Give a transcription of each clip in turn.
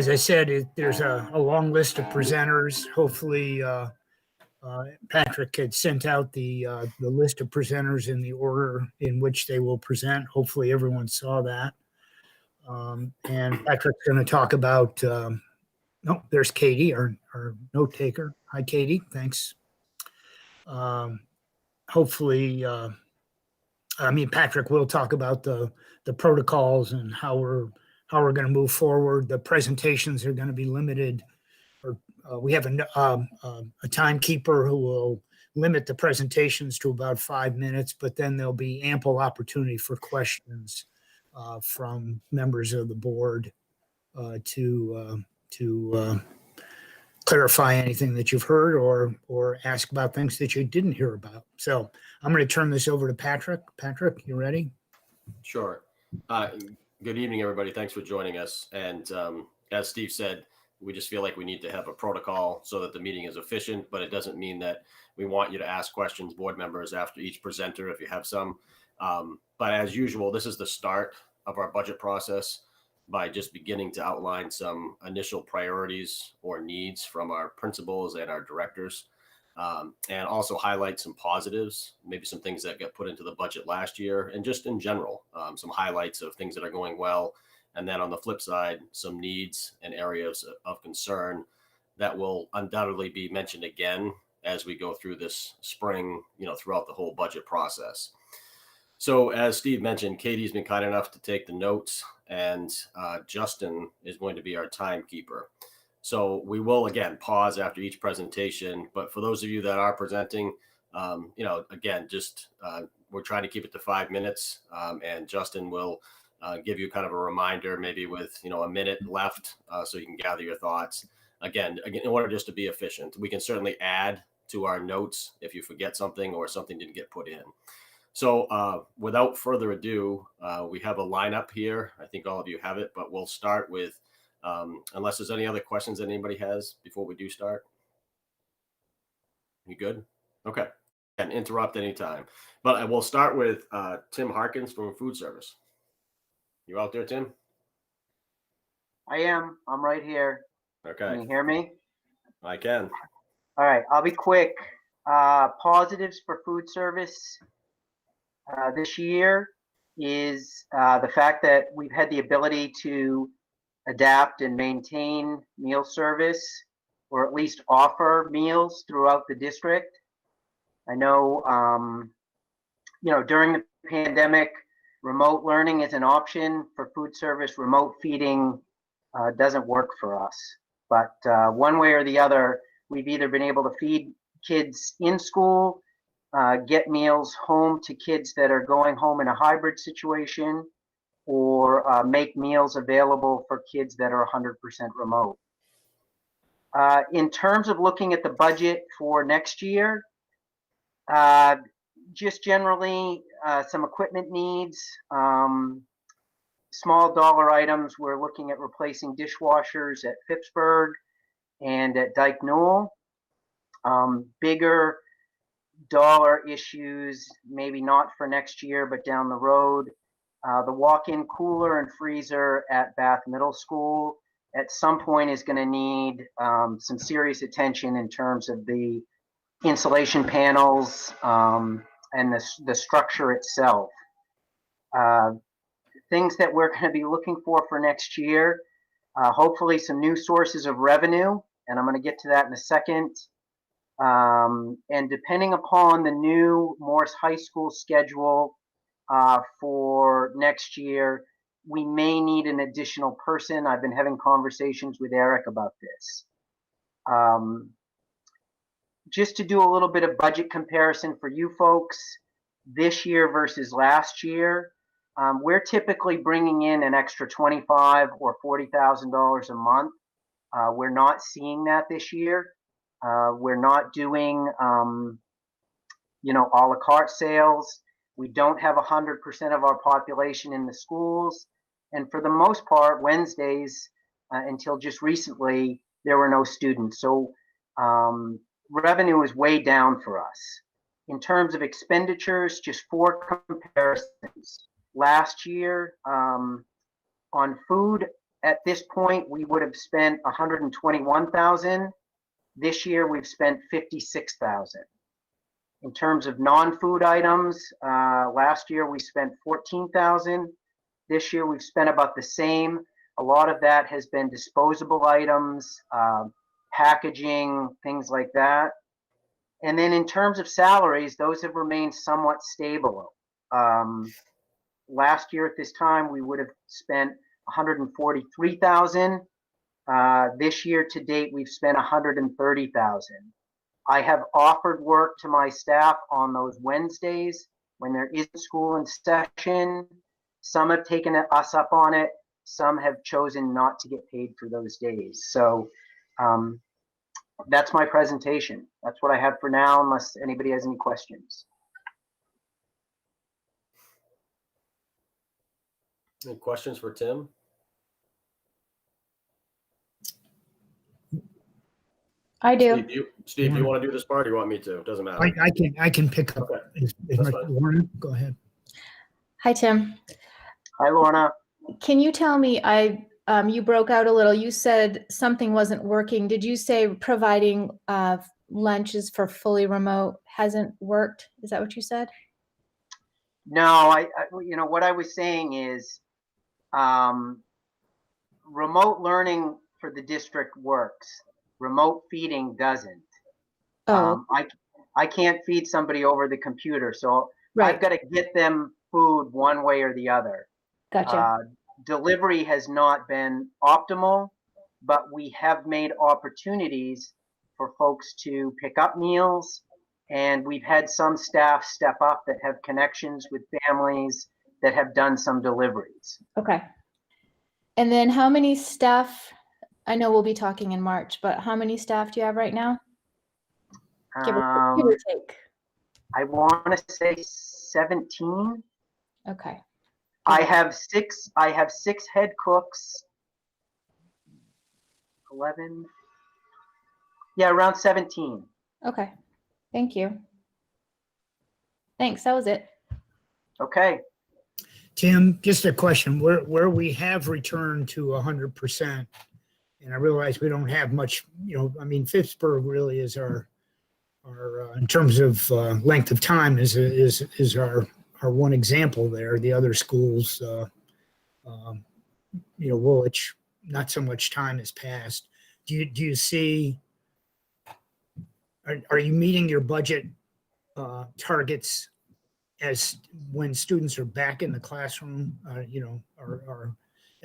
as I said, there's a long list of presenters. Hopefully, Patrick had sent out the list of presenters in the order in which they will present. Hopefully, everyone saw that. And Patrick's going to talk about. No, there's Katie, our note taker. Hi, Katie. Thanks. Hopefully, Patrick will talk about the protocols and how we're going to move forward. The presentations are going to be limited. We have a timekeeper who will limit the presentations to about 5 minutes, but then there'll be ample opportunity for questions from members of the board to clarify anything that you've heard or ask about things that you didn't hear about. So I'm going to turn this over to Patrick. Patrick, you ready? Sure. Good evening, everybody. Thanks for joining us. And as Steve said, we just feel like we need to have a protocol so that the meeting is efficient, but it doesn't mean that we want you to ask questions, board members, after each presenter if you have some. But as usual, this is the start of our budget process by just beginning to outline some initial priorities or needs from our principals and our directors, and also highlight some positives, maybe some things that got put into the budget last year, and just in general, some highlights of things that are going well. And then on the flip side, some needs and areas of concern that will undoubtedly be mentioned again as we go through this spring, throughout the whole budget process. So as Steve mentioned, Katie's been kind enough to take the notes, and Justin is going to be our timekeeper. So we will, again, pause after each presentation. But for those of you that are presenting, again, just we're trying to keep it to 5 minutes, and Justin will give you kind of a reminder, maybe with a minute left, so you can gather your thoughts. Again, in order just to be efficient, we can certainly add to our notes if you forget something or something didn't get put in. So without further ado, we have a lineup here. I think all of you have it, but we'll start with, unless there's any other questions that anybody has before we do start. You good? Okay. And interrupt anytime. But I will start with Tim Harkins from Food Service. You out there, Tim? I am. I'm right here. Okay. Can you hear me? I can. All right. I'll be quick. Positives for food service this year is the fact that we've had the ability to adapt and maintain meal service, or at least offer meals throughout the district. I know, during the pandemic, remote learning is an option for food service. Remote feeding doesn't work for us. But one way or the other, we've either been able to feed kids in school, get meals home to kids that are going home in a hybrid situation, or make meals available for kids that are 100% remote. In terms of looking at the budget for next year, just generally some equipment needs, small dollar items. We're looking at replacing dishwashers at Phippsburg and at Dyke Newell. Bigger dollar issues, maybe not for next year, but down the road. The walk-in cooler and freezer at Bath Middle School at some point is going to need some serious attention in terms of the insulation panels and the structure itself. Things that we're going to be looking for next year, hopefully some new sources of revenue, and I'm going to get to that in a second. And depending upon the new Morse High School schedule for next year, we may need an additional person. I've been having conversations with Eric about this. Just to do a little bit of budget comparison for you folks, this year versus last year, we're typically bringing in an extra $25,000 or $40,000 a month. We're not seeing that this year. We're not doing, a la carte sales. We don't have 100% of our population in the schools. And for the most part, Wednesdays, until just recently, there were no students. So revenue is way down for us. In terms of expenditures, just 4 comparisons. Last year, on food, at this point, we would have spent 121,000. This year, we've spent 56,000. In terms of non-food items, last year we spent 14,000. This year we've spent about the same. A lot of that has been disposable items, packaging, things like that. And then in terms of salaries, those have remained somewhat stable. Last year at this time, we would have spent 143,000. This year to date, we've spent 130,000. I have offered work to my staff on those Wednesdays when there is school in session. Some have taken us up on it. Some have chosen not to get paid for those days. So that's my presentation. That's what I have for now, unless anybody has any questions. Any questions for Tim? I do. Steve, do you want to do this part or you want me to? It doesn't matter. I can pick up. Okay. Is Lorna, go ahead. Hi, Tim. Hi, Lorna. Can you tell me, you broke out a little. You said something wasn't working. Did you say providing lunches for fully remote hasn't worked? Is that what you said? No, you know, what I was saying is remote learning for the district works. Remote feeding doesn't. Oh, I can't feed somebody over the computer, so right. I've got to get them food one way or the other. Gotcha. Delivery has not been optimal, but we have made opportunities for folks to pick up meals, and we've had some staff step up that have connections with families that have done some deliveries. Okay. And then how many staff, I know we'll be talking in March, but how many staff do you have right now? Give or take. I want to say 17. Okay. I have six head cooks. 11. Yeah, around 17. Okay. Thank you. Thanks. That was it. Okay. Tim, just a question. Where we have returned to 100%, and I realize we don't have much, you know, I mean, Phippsburg really is our in terms of length of time is our one example there. The other schools, you know, Woolwich, not so much time has passed. Do you see, are you meeting your budget targets as when students are back in the classroom, you know, or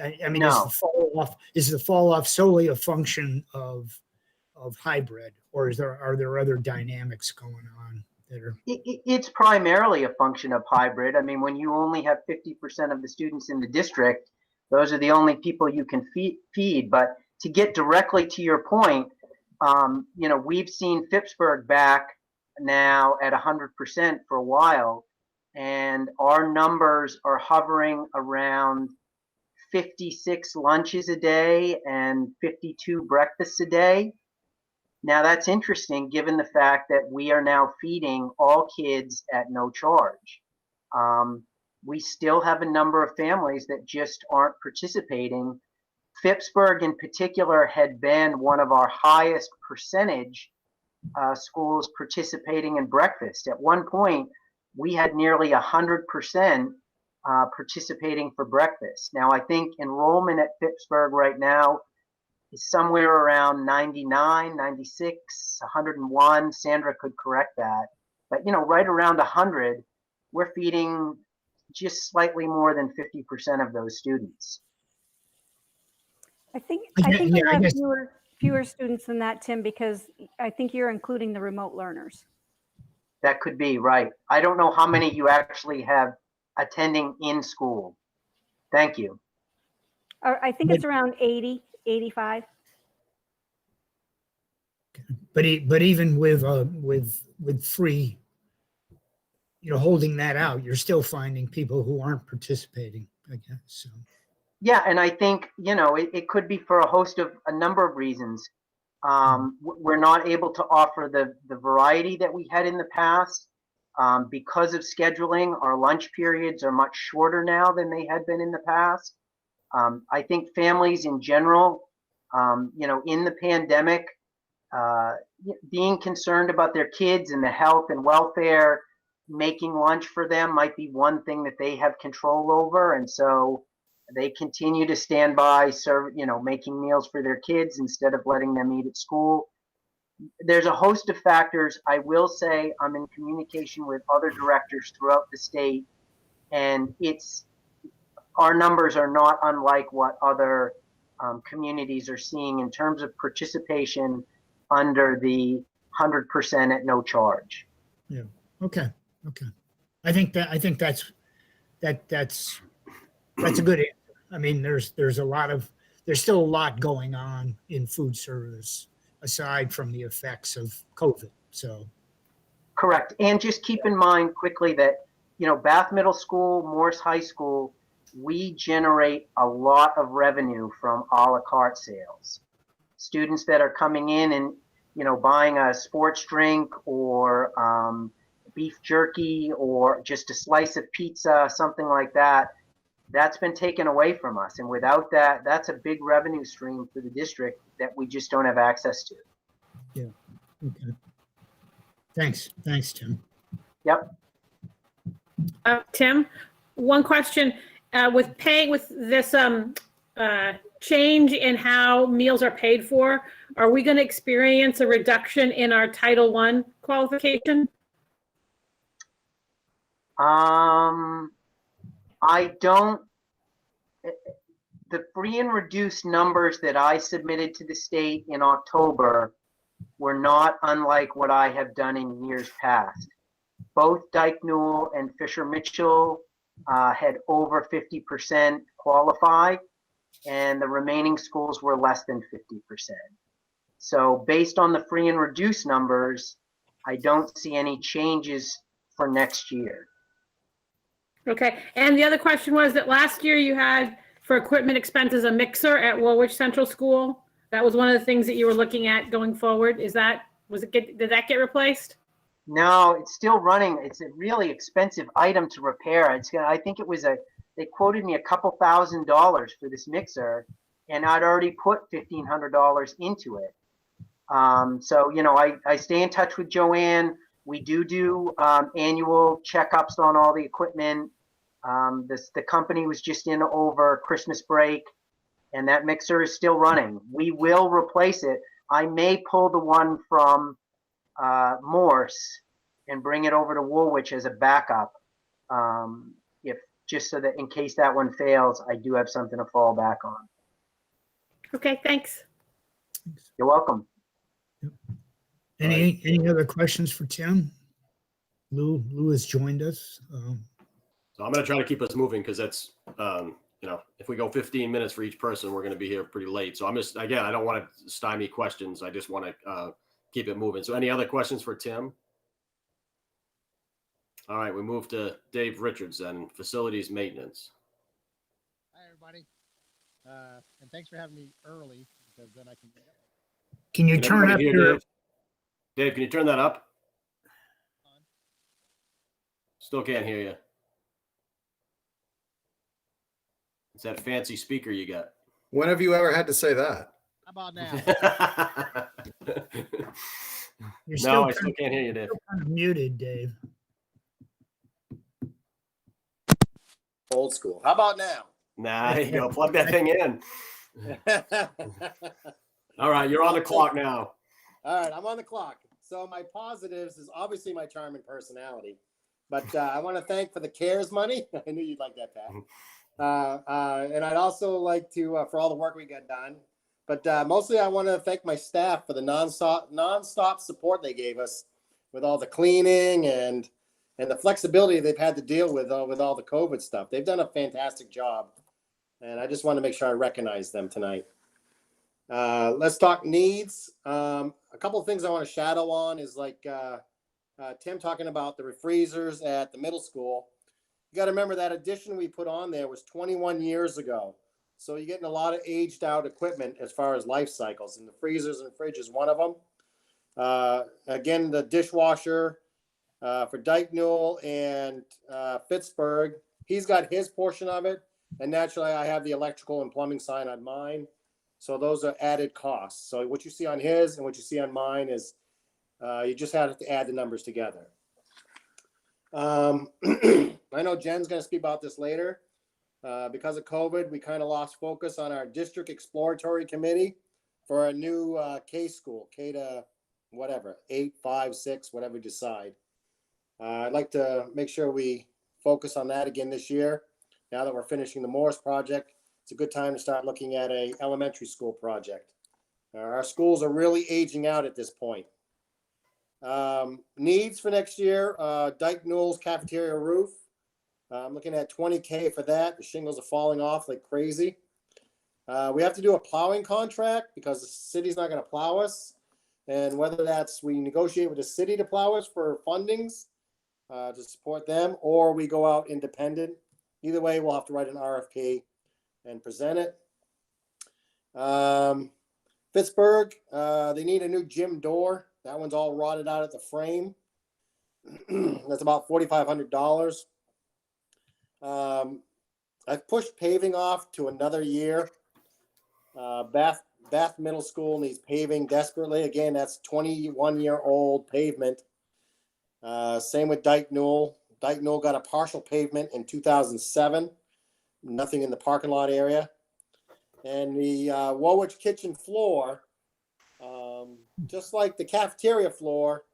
I mean, No. is the fall off solely a function of hybrid, or are there other dynamics going on that are? It's primarily a function of hybrid. I mean, when you only have 50% of the students in the district, those are the only people you can feed. But to get directly to your point, you know, we've seen Phippsburg back now at 100% for a while, and our numbers are hovering around 56 lunches a day and 52 breakfasts a day. Now that's interesting given the fact that we are now feeding all kids at no charge. We still have a number of families that just aren't participating. Phippsburg in particular had been one of our highest percentage schools participating in breakfast. At one point, we had nearly 100% participating for breakfast. Now I think enrollment at Phippsburg right now is somewhere around 99, 96, 101. Sandra could correct that. But, you know, right around 100, we're feeding just slightly more than 50% of those students. I think Yeah, we I have guess- fewer students than that, Tim, because I think you're including the remote learners. That could be right. I don't know how many you actually have attending in school. Thank you. I think it's around 80, 85. But even with free, you know, holding that out, you're still finding people who aren't participating, I guess. So. Yeah, and I think, you know, it could be for a number of reasons. We're not able to offer the variety that we had in the past. Because of scheduling, our lunch periods are much shorter now than they had been in the past. I think families in general, in the pandemic, being concerned about their kids and the health and welfare, making lunch for them might be one thing that they have control over. And so they continue to stand by, making meals for their kids instead of letting them eat at school. There's a host of factors. I will say I'm in communication with other directors throughout the state, and our numbers are not unlike what other communities are seeing in terms of participation under the 100% at no charge. Yeah. Okay. I think that's a good answer. I mean, there's still a lot going on in food service aside from the effects of COVID. So. Correct. And just keep in mind quickly that, Bath Middle School, Morse High School, we generate a lot of revenue from a la carte sales. Students that are coming in and, buying a sports drink or beef jerky or just a slice of pizza, something like that, that's been taken away from us. And without that, that's a big revenue stream for the district that we just don't have access to. Yeah. Okay. Thanks, Tim. Yep. Tim, one question. With this change in how meals are paid for, are we going to experience a reduction in our Title I qualification? I don't. The free and reduced numbers that I submitted to the state in October were not unlike what I have done in years past. Both Dyke Newell and Fisher Mitchell had over 50% qualified, and the remaining schools were less than 50%. So based on the free and reduced numbers, I don't see any changes for next year. Okay. And the other question was that last year you had for equipment expenses a mixer at Woolwich Central School. That was one of the things that you were looking at going forward. Did that get replaced? No, it's still running. It's a really expensive item to repair. I think they quoted me a couple $1,000s for this mixer, and I'd already put $1,500 into it. So, I stay in touch with Joanne. We do annual checkups on all the equipment. The company was just in over Christmas break, and that mixer is still running. We will replace it. I may pull the one from Morse and bring it over to Woolwich as a backup, so that in case that one fails, I do have something to fall back on. Okay, thanks. You're welcome. Any other questions for Tim? Lou has joined us. So I'm going to try to keep us moving because that's, if we go 15 minutes for each person, we're going to be here pretty late. So I don't want to stymie questions. I just want to keep it moving. So any other questions for Tim? All right, we move to Dave Richardson, facilities maintenance. Hi, everybody. And thanks for having me early because then I can get up. Can you turn up your... Dave, can you turn that up? Still can't hear you. It's that fancy speaker you got. When have you ever had to say that? How about now? No, I still can't hear you, Dave. You're kind of muted, Dave. Old school. How about now? Nah, there you go. Plug that thing in. All right, you're on the clock now. All right, I'm on the clock. So my positives is obviously my charm and personality, but I want to thank for the CARES money. I knew you'd like that, Pat. And I'd also like to for all the work we got done. But mostly I want to thank my staff for the nonstop support they gave us with all the cleaning and the flexibility they've had to deal with all the COVID stuff. They've done a fantastic job, and I just want to make sure I recognize them tonight. Let's talk needs. A couple of things I want to shadow on is like Tim talking about the refreezers at the middle school. You got to remember that addition we put on there was 21 years ago. So you're getting a lot of aged out equipment as far as life cycles, and the freezers and fridge is one of them. Again, the dishwasher for Dyke Newell and Pittsburgh, he's got his portion of it. And naturally, I have the electrical and plumbing sign on mine. So those are added costs. So what you see on his and what you see on mine is you just have to add the numbers together. I know Jen's going to speak about this later. Because of COVID, we kind of lost focus on our district exploratory committee for a new K school, K to whatever, 8, 5, 6, whatever we decide. I'd like to make sure we focus on that again this year. Now that we're finishing the Morse project, it's a good time to start looking at a elementary school project. Our schools are really aging out at this point. Needs for next year, Dyke Newell's cafeteria roof. I'm looking at $20K for that. The shingles are falling off like crazy. We have to do a plowing contract because the city's not going to plow us. And whether that's we negotiate with the city to plow us for fundings to support them, or we go out independent. Either way, we'll have to write an RFP and present it. Pittsburgh, they need a new gym door. That one's all rotted out at the frame. That's about $4,500. I've pushed paving off to another year. Bath Middle School needs paving desperately. Again, that's 21-year-old pavement. Same with Dyke Newell. Dyke Newell got a partial pavement in 2007. Nothing in the parking lot area. And the Woolwich kitchen floor, just like the cafeteria floor,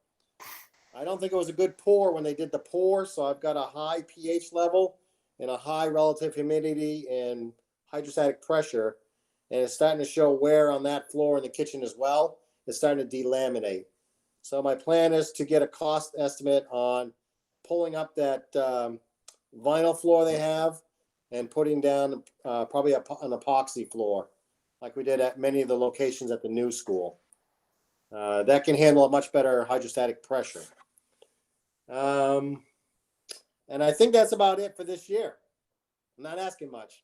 I don't think it was a good pour when they did the pour. So I've got a high pH level and a high relative humidity and hydrostatic pressure. And it's starting to show wear on that floor in the kitchen as well. It's starting to delaminate. So my plan is to get a cost estimate on pulling up that vinyl floor they have and putting down probably an epoxy floor like we did at many of the locations at the new school. That can handle a much better hydrostatic pressure. And I think that's about it for this year. I'm not asking much.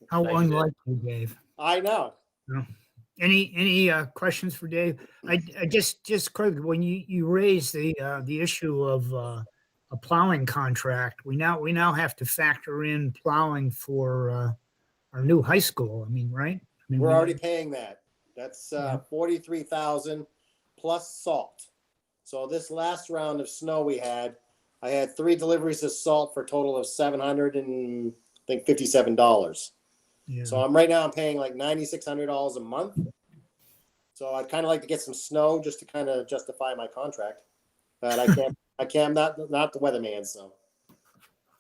How Thank you, Dave. unlikely, Dave. I know. No. Any questions for Dave? I just Craig, when you raised the issue of a plowing contract, we now have to factor in plowing for our new high school. I mean, right? I mean, We're already paying that. That's $43,000 plus salt. So this last round of snow we had, I had 3 deliveries of salt for a total of $757. Yeah. So I'm paying like $9,600 a month. So I'd kind of like to get some snow just to kind of justify my contract, but I can't. I'm not the weatherman. So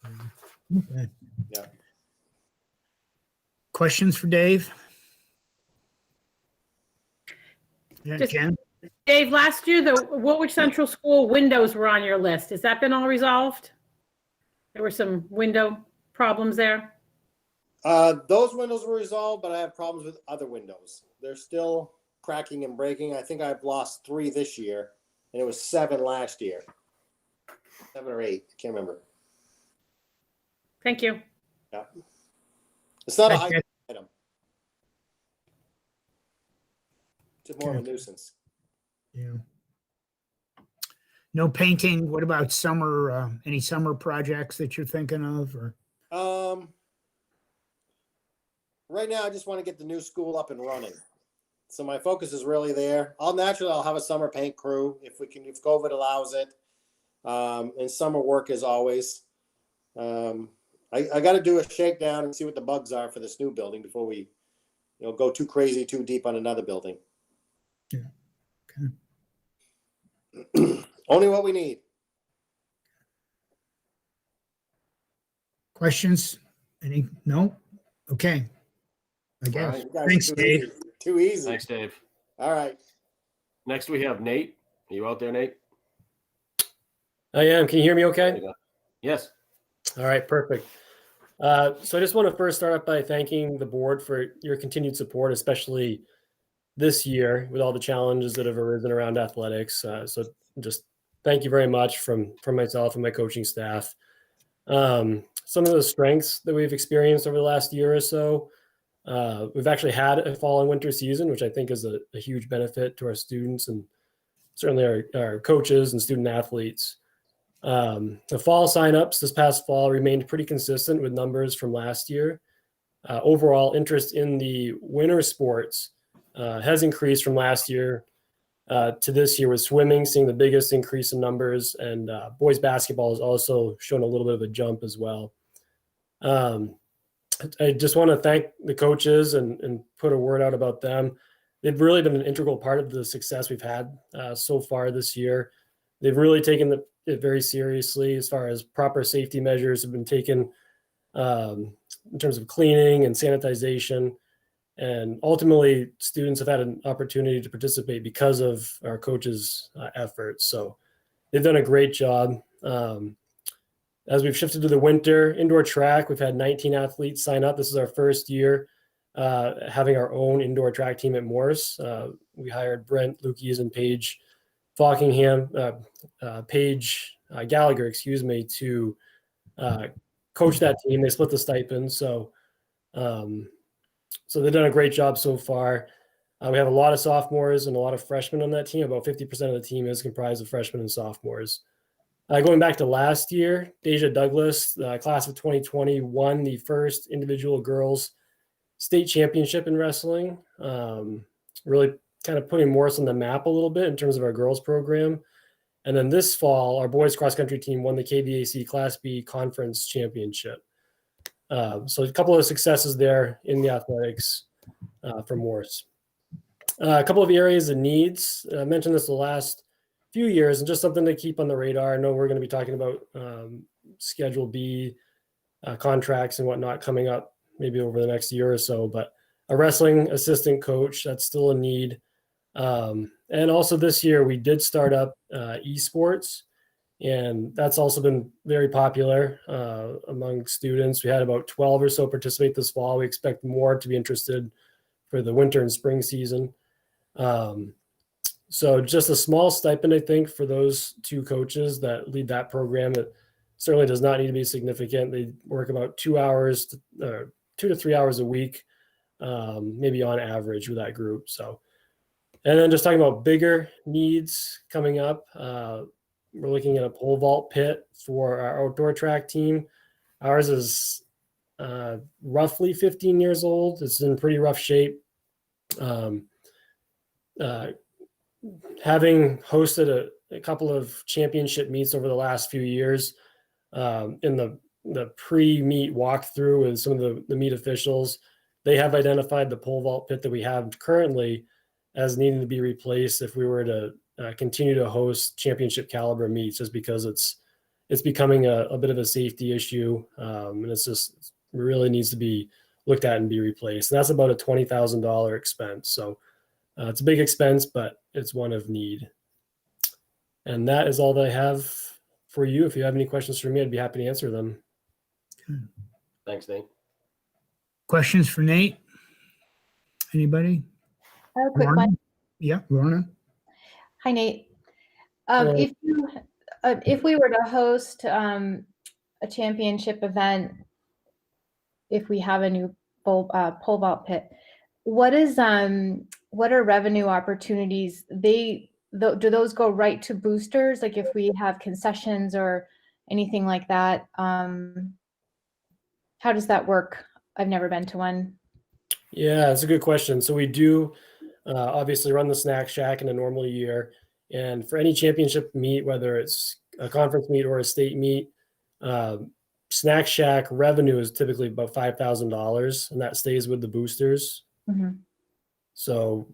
Okay. Yeah. Questions for Dave? Yeah, Just- Jen? Dave, last year, the Woolwich Central School windows were on your list. Has that been all resolved? There were some window problems there. those windows were resolved, but I have problems with other windows. They're still cracking and breaking. I think I've lost 3 this year, and it was 7 last year. 7 or 8, I can't remember. Thank you. Yeah, it's not a Okay. high item. Just more of a nuisance. Yeah. No painting. What about summer? Any summer projects that you're thinking of? Or Right now, I just want to get the new school up and running. So my focus is really there. I'll have a summer paint crew if COVID allows it. And summer work as always. I got to do a shakedown and see what the bugs are for this new building before we, go too crazy, too deep on another building. Yeah. Only what we need. questions? Any? No? Okay. I All guess. right, you guys are Thanks, too Dave. easy. Too easy. Thanks, Dave. All right. Next, we have Nate. Are you out there, Nate? I am. Can you hear me There okay? you go. Yes. All right, perfect. So I just want to first start off by thanking the board for your continued support, especially this year with all the challenges that have arisen around athletics. So just thank you very much from myself and my coaching staff. Some of the strengths that we've experienced over the last year or so, we've actually had a fall and winter season, which I think is a huge benefit to our students and certainly our coaches and student athletes. The fall signups this past fall remained pretty consistent with numbers from last year. Overall interest in the winter sports has increased from last year to this year, with swimming seeing the biggest increase in numbers, and boys basketball has also shown a little bit of a jump as well. I just want to thank the coaches and put a word out about them. They've really been an integral part of the success we've had so far this year. They've really taken it very seriously as far as proper safety measures have been taken in terms of cleaning and sanitization. And ultimately, students have had an opportunity to participate because of our coaches' efforts. So they've done a great job. As we've shifted to the winter indoor track, we've had 19 athletes sign up. This is our first year having our own indoor track team at Morse. We hired Brent Lukes and Paige Gallagher, to coach that team. They split the stipend. So they've done a great job so far. We have a lot of sophomores and a lot of freshmen on that team. About 50% of the team is comprised of freshmen and sophomores. Going back to last year, Deja Douglas, class of 2020, won the first individual girls state championship in wrestling. Really kind of putting Morris on the map a little bit in terms of our girls program. And then this fall, our boys cross country team won the KVAC Class B conference championship. So a couple of successes there in the athletics for Morse. A couple of areas of needs. I mentioned this the last few years, and just something to keep on the radar. I know we're going to be talking about Schedule B contracts and whatnot coming up maybe over the next year or so, but a wrestling assistant coach, that's still a need. And also this year we did start up esports, and that's also been very popular among students. We had about 12 or so participate this fall. We expect more to be interested for the winter and spring season. So just a small stipend, I think, for those two coaches that lead that program. It certainly does not need to be significant. They work about 2 to 3 hours a week, maybe on average with that group. So, and then just talking about bigger needs coming up, we're looking at a pole vault pit for our outdoor track team. Ours is roughly 15 years old. It's in pretty rough shape. Having hosted a couple of championship meets over the last few years, in the pre-meet walkthrough with some of the meet officials, they have identified the pole vault pit that we have currently as needing to be replaced if we were to continue to host championship caliber meets, just because it's becoming a bit of a safety issue, and it really needs to be looked at and be replaced. And that's about a $20,000 expense. So it's a big expense, but it's one of need. And that is all that I have for you. If you have any questions for me, I'd be happy to answer them. Thanks, Nate. Questions for Nate? Anybody? I have a quick Lorna? one. Yeah, Lorna. Hi, Nate. Hello. If we were to host a championship event, if we have a new pole vault pit, what are revenue opportunities? Do those go right to boosters? Like if we have concessions or anything like that, how does that work? I've never been to one. Yeah, that's a good question. So we do obviously run the Snack Shack in a normal year. And for any championship meet, whether it's a conference meet or a state meet, Snack Shack revenue is typically about $5,000, and that stays with the boosters. Mm-hmm. So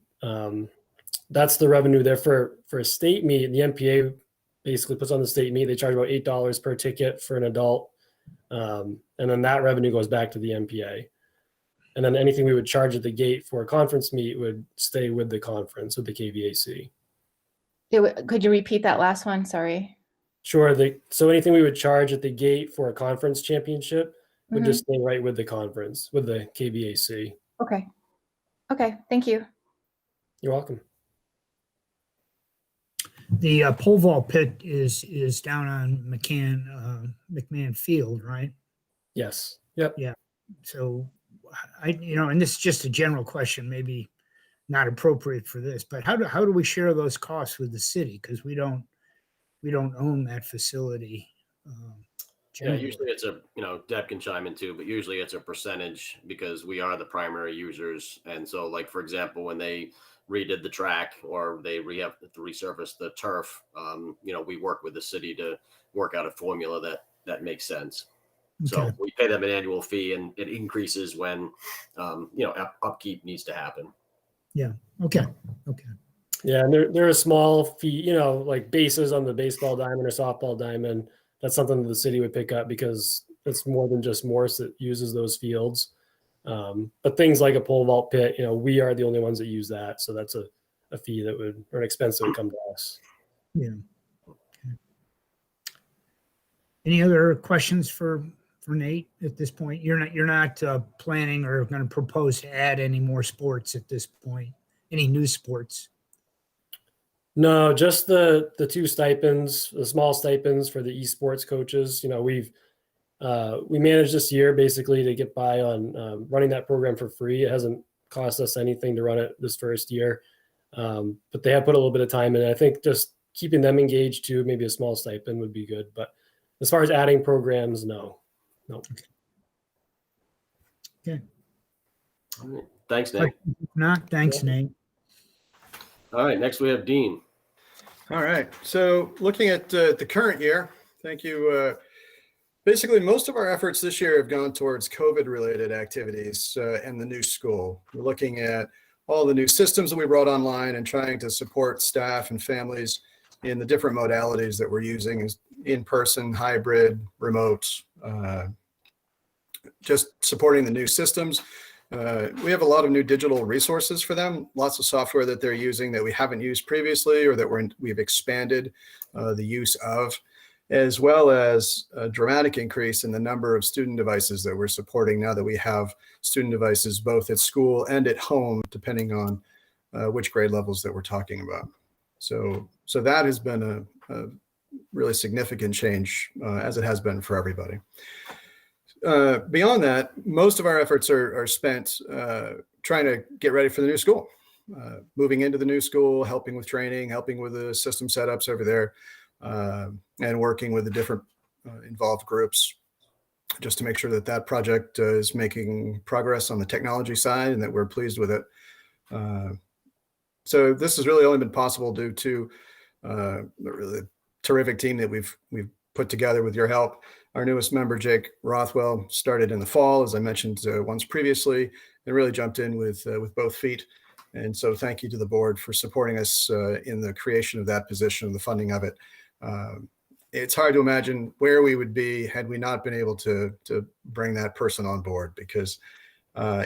that's the revenue there for a state meet. The MPA basically puts on the state meet. They charge about $8 per ticket for an adult. And then that revenue goes back to the MPA. And then anything we would charge at the gate for a conference meet would stay with the conference, with the KVAC. Could you repeat that last one? Sorry. Sure. So anything we would charge at the gate for a conference championship would Mhm. just stay right with the conference, with the KVAC. Okay. Okay. Thank you. You're welcome. The pole vault pit is down on McMahon Field, right? Yes. Yep. So and this is just a general question, maybe not appropriate for this, but how do we share those costs with the city? Because we don't we don't own that facility. Yeah, generally. usually it's a, Deb can chime in too, but usually it's a percentage because we are the primary users. And so, like, for example, when they redid the track or they resurfaced the turf, we work with the city to work out a formula that makes sense. So Okay. we pay them an annual fee, and it increases when, upkeep needs to happen. Okay. Yeah, and they're a small fee, like bases on the baseball diamond or softball diamond. That's something that the city would pick up because it's more than just Morse that uses those fields. But things like a pole vault pit, we are the only ones that use that. So that's a fee or an expense that would come to us. Yeah. Okay. Any other questions for Nate at this point? You're not planning or going to propose to add any more sports at this point? Any new sports? No, just the two stipends, the small stipends for the esports coaches. We managed this year basically to get by on running that program for free. It hasn't cost us anything to run it this first year, but they have put a little bit of time in. I think just keeping them engaged too, maybe a small stipend would be good. But as far as adding programs, no. Okay. All right. Thanks, Nate. Not. Thanks, Nate. All right. Next, we have Dean. All right. So looking at the current year, thank you. Basically, most of our efforts this year have gone towards COVID-related activities and the new school. We're looking at all the new systems that we brought online and trying to support staff and families in the different modalities that we're using, in-person, hybrid, remote, just supporting the new systems. We have a lot of new digital resources for them, lots of software that they're using that we haven't used previously or that we've expanded the use of, as well as a dramatic increase in the number of student devices that we're supporting now that we have student devices both at school and at home, depending on which grade levels that we're talking about. So that has been a really significant change, as it has been for everybody. Beyond that, most of our efforts are spent trying to get ready for the new school, moving into the new school, helping with training, helping with the system setups over there, and working with the different involved groups just to make sure that project is making progress on the technology side and that we're pleased with it. So this has really only been possible due to the really terrific team that we've put together with your help. Our newest member, Jake Rothwell, started in the fall, as I mentioned once previously, and really jumped in with both feet. And so thank you to the board for supporting us in the creation of that position and the funding of it. It's hard to imagine where we would be had we not been able to bring that person on board, because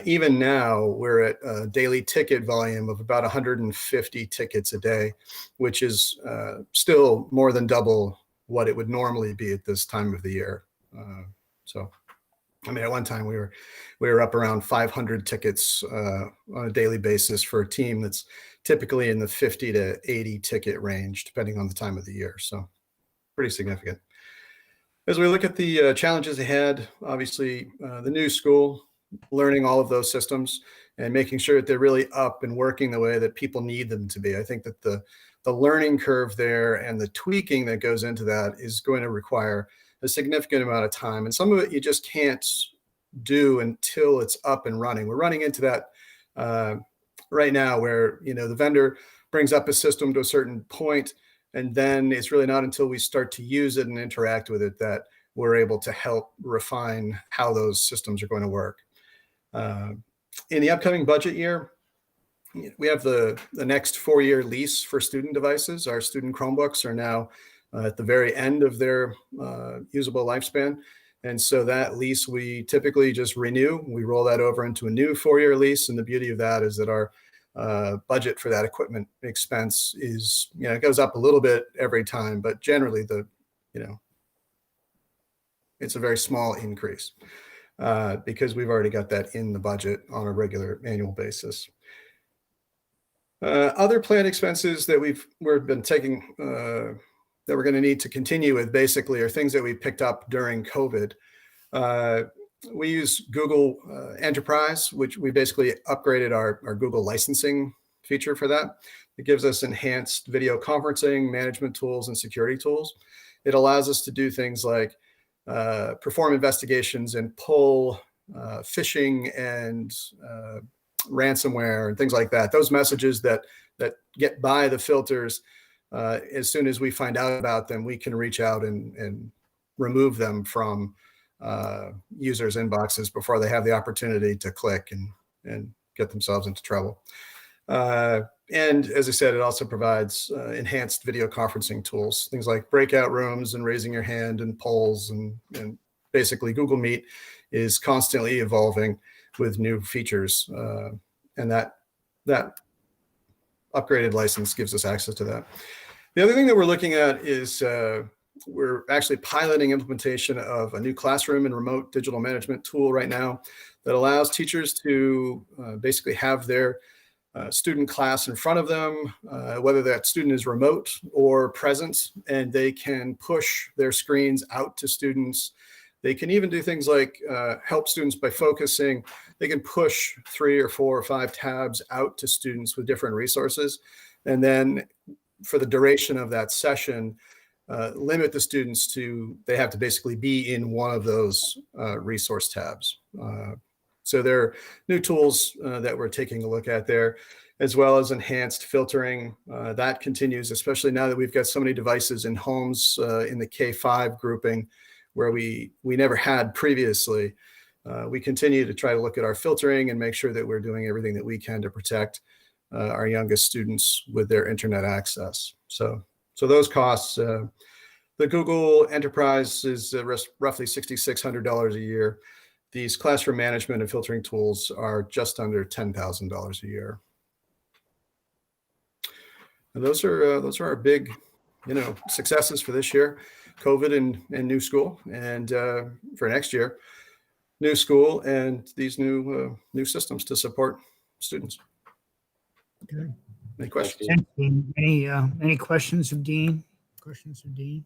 even now we're at a daily ticket volume of about 150 tickets a day, which is still more than double what it would normally be at this time of the year. So, I mean, at one time we were up around 500 tickets on a daily basis for a team that's typically in the 50 to 80 ticket range, depending on the time of the year. So pretty significant. As we look at the challenges ahead, obviously the new school, learning all of those systems and making sure that they're really up and working the way that people need them to be. I think that the learning curve there and the tweaking that goes into that is going to require a significant amount of time. And some of it you just can't do until it's up and running. We're running into that right now where, the vendor brings up a system to a certain point, and then it's really not until we start to use it and interact with it that we're able to help refine how those systems are going to work. In the upcoming budget year, we have the next 4-year lease for student devices. Our student Chromebooks are now at the very end of their usable lifespan. And so that lease, we typically just renew. We roll that over into a new 4-year lease. And the beauty of that is that our budget for that equipment expense is, it goes up a little bit every time, but generally it's a very small increase because we've already got that in the budget on a regular annual basis. Other planned expenses that we've been taking that we're going to need to continue with basically are things that we picked up during COVID. We use Google Enterprise, which we basically upgraded our Google licensing feature for that. It gives us enhanced video conferencing, management tools, and security tools. It allows us to do things like perform investigations and pull phishing and ransomware and things like that. Those messages that get by the filters, as soon as we find out about them, we can reach out and remove them from users' inboxes before they have the opportunity to click and get themselves into trouble. And as I said, it also provides enhanced video conferencing tools, things like breakout rooms and raising your hand and polls, and basically Google Meet is constantly evolving with new features, and that upgraded license gives us access to that. The other thing that we're looking at is we're actually piloting implementation of a new classroom and remote digital management tool right now that allows teachers to basically have their student class in front of them, whether that student is remote or present, and they can push their screens out to students. They can even do things like help students by focusing. They can push 3 or 4 or 5 tabs out to students with different resources. And then for the duration of that session, limit the students to, they have to basically be in one of those resource tabs. So there are new tools that we're taking a look at there, as well as enhanced filtering. That continues, especially now that we've got so many devices in homes in the K-5 grouping where we never had previously. We continue to try to look at our filtering and make sure that we're doing everything that we can to protect our youngest students with their internet access. So those costs, the Google Enterprise is roughly $6,600 a year. These classroom management and filtering tools are just under $10,000 a year. And those are our big, successes for this year: COVID and new school, and for next year, new school and these new systems to support students. Good. Any questions? Any questions of Dean? Questions of Dean?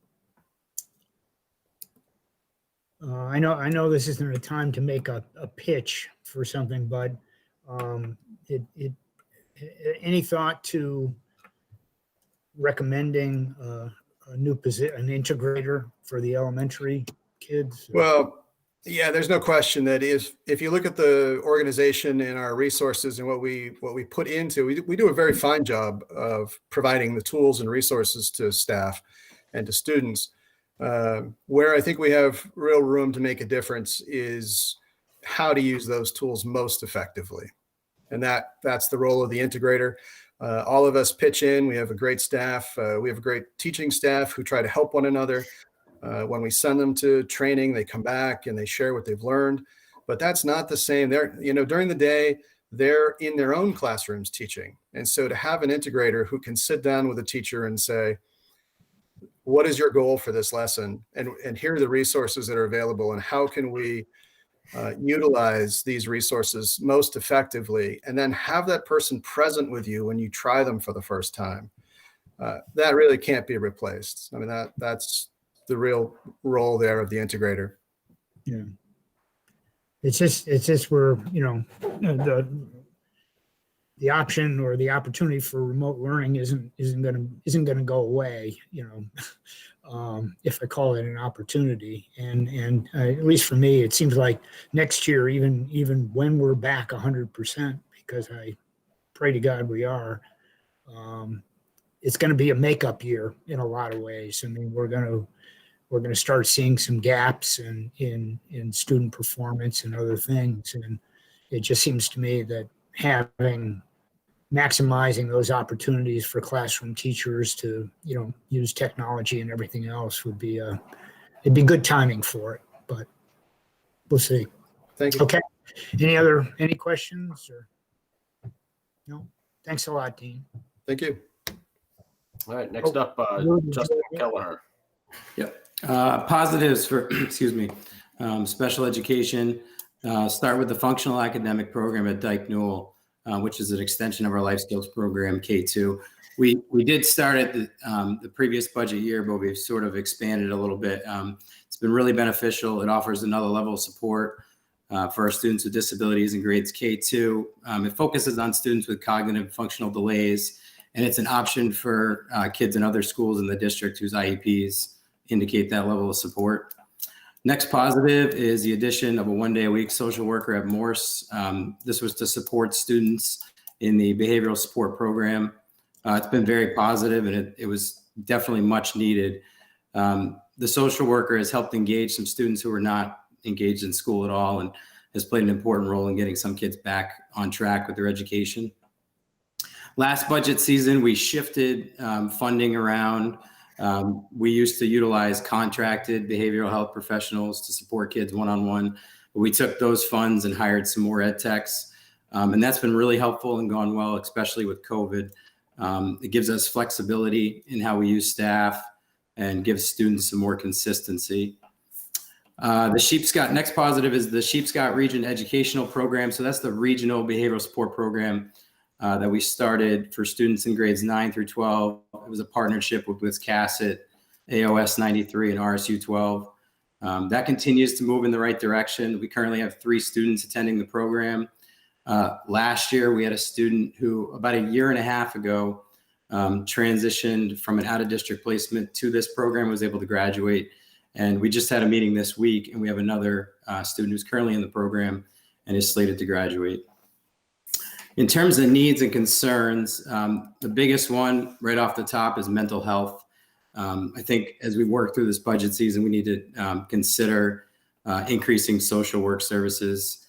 I know this isn't a time to make a pitch for something, but any thought to recommending a new position, an integrator for the elementary kids? Well, yeah, there's no question that if you look at the organization and our resources and what we put into, we do a very fine job of providing the tools and resources to staff and to students. Where I think we have real room to make a difference is how to use those tools most effectively. And that's the role of the integrator. All of us pitch in. We have a great staff. We have a great teaching staff who try to help one another. When we send them to training, they come back and they share what they've learned. But that's not the same. During the day, they're in their own classrooms teaching. And so to have an integrator who can sit down with a teacher and say, what is your goal for this lesson? And here are the resources that are available, and how can we utilize these resources most effectively, and then have that person present with you when you try them for the first time. That really can't be replaced. I mean, that's the real role there of the integrator. Yeah. It's just where, the option or the opportunity for remote learning isn't going to go away, if I call it an opportunity. And at least for me, it seems like next year, even when we're back 100%, because I pray to God we are, it's going to be a makeup year in a lot of ways. I mean, we're going to start seeing some gaps in student performance and other things. And it just seems to me that maximizing those opportunities for classroom teachers to, use technology and everything else would be it'd be good timing for it, but we'll see. Thank you. Okay. Any questions or no? Thanks a lot, Dean. Thank you. All right, next up, Justin Kelleher. Yep. Positives for, special education. Start with the functional academic program at Dyke Newell, which is an extension of our life skills program, K2. We did start at the previous budget year, but we've sort of expanded a little bit. It's been really beneficial. It offers another level of support for our students with disabilities in grades K2. It focuses on students with cognitive and functional delays, and it's an option for kids in other schools in the district whose IEPs indicate that level of support. Next positive is the addition of a 1-day-a-week social worker at Morse. This was to support students in the behavioral support program. It's been very positive, and it was definitely much needed. The social worker has helped engage some students who are not engaged in school at all, and has played an important role in getting some kids back on track with their education. Last budget season, we shifted funding around. We used to utilize contracted behavioral health professionals to support kids one-on-one. We took those funds and hired some more ed techs. And that's been really helpful and gone well, especially with COVID. It gives us flexibility in how we use staff and gives students some more consistency. Next positive is the Sheepscot Region Educational Program. So that's the regional behavioral support program that we started for students in grades 9 through 12. It was a partnership with Wiscasset, AOS 93, and RSU 12. That continues to move in the right direction. We currently have 3 students attending the program. Last year, we had a student who about a year and a half ago transitioned from an out-of-district placement to this program, was able to graduate. And we just had a meeting this week, and we have another student who's currently in the program and is slated to graduate. In terms of needs and concerns, the biggest one right off the top is mental health. I think as we work through this budget season, we need to consider increasing social work services.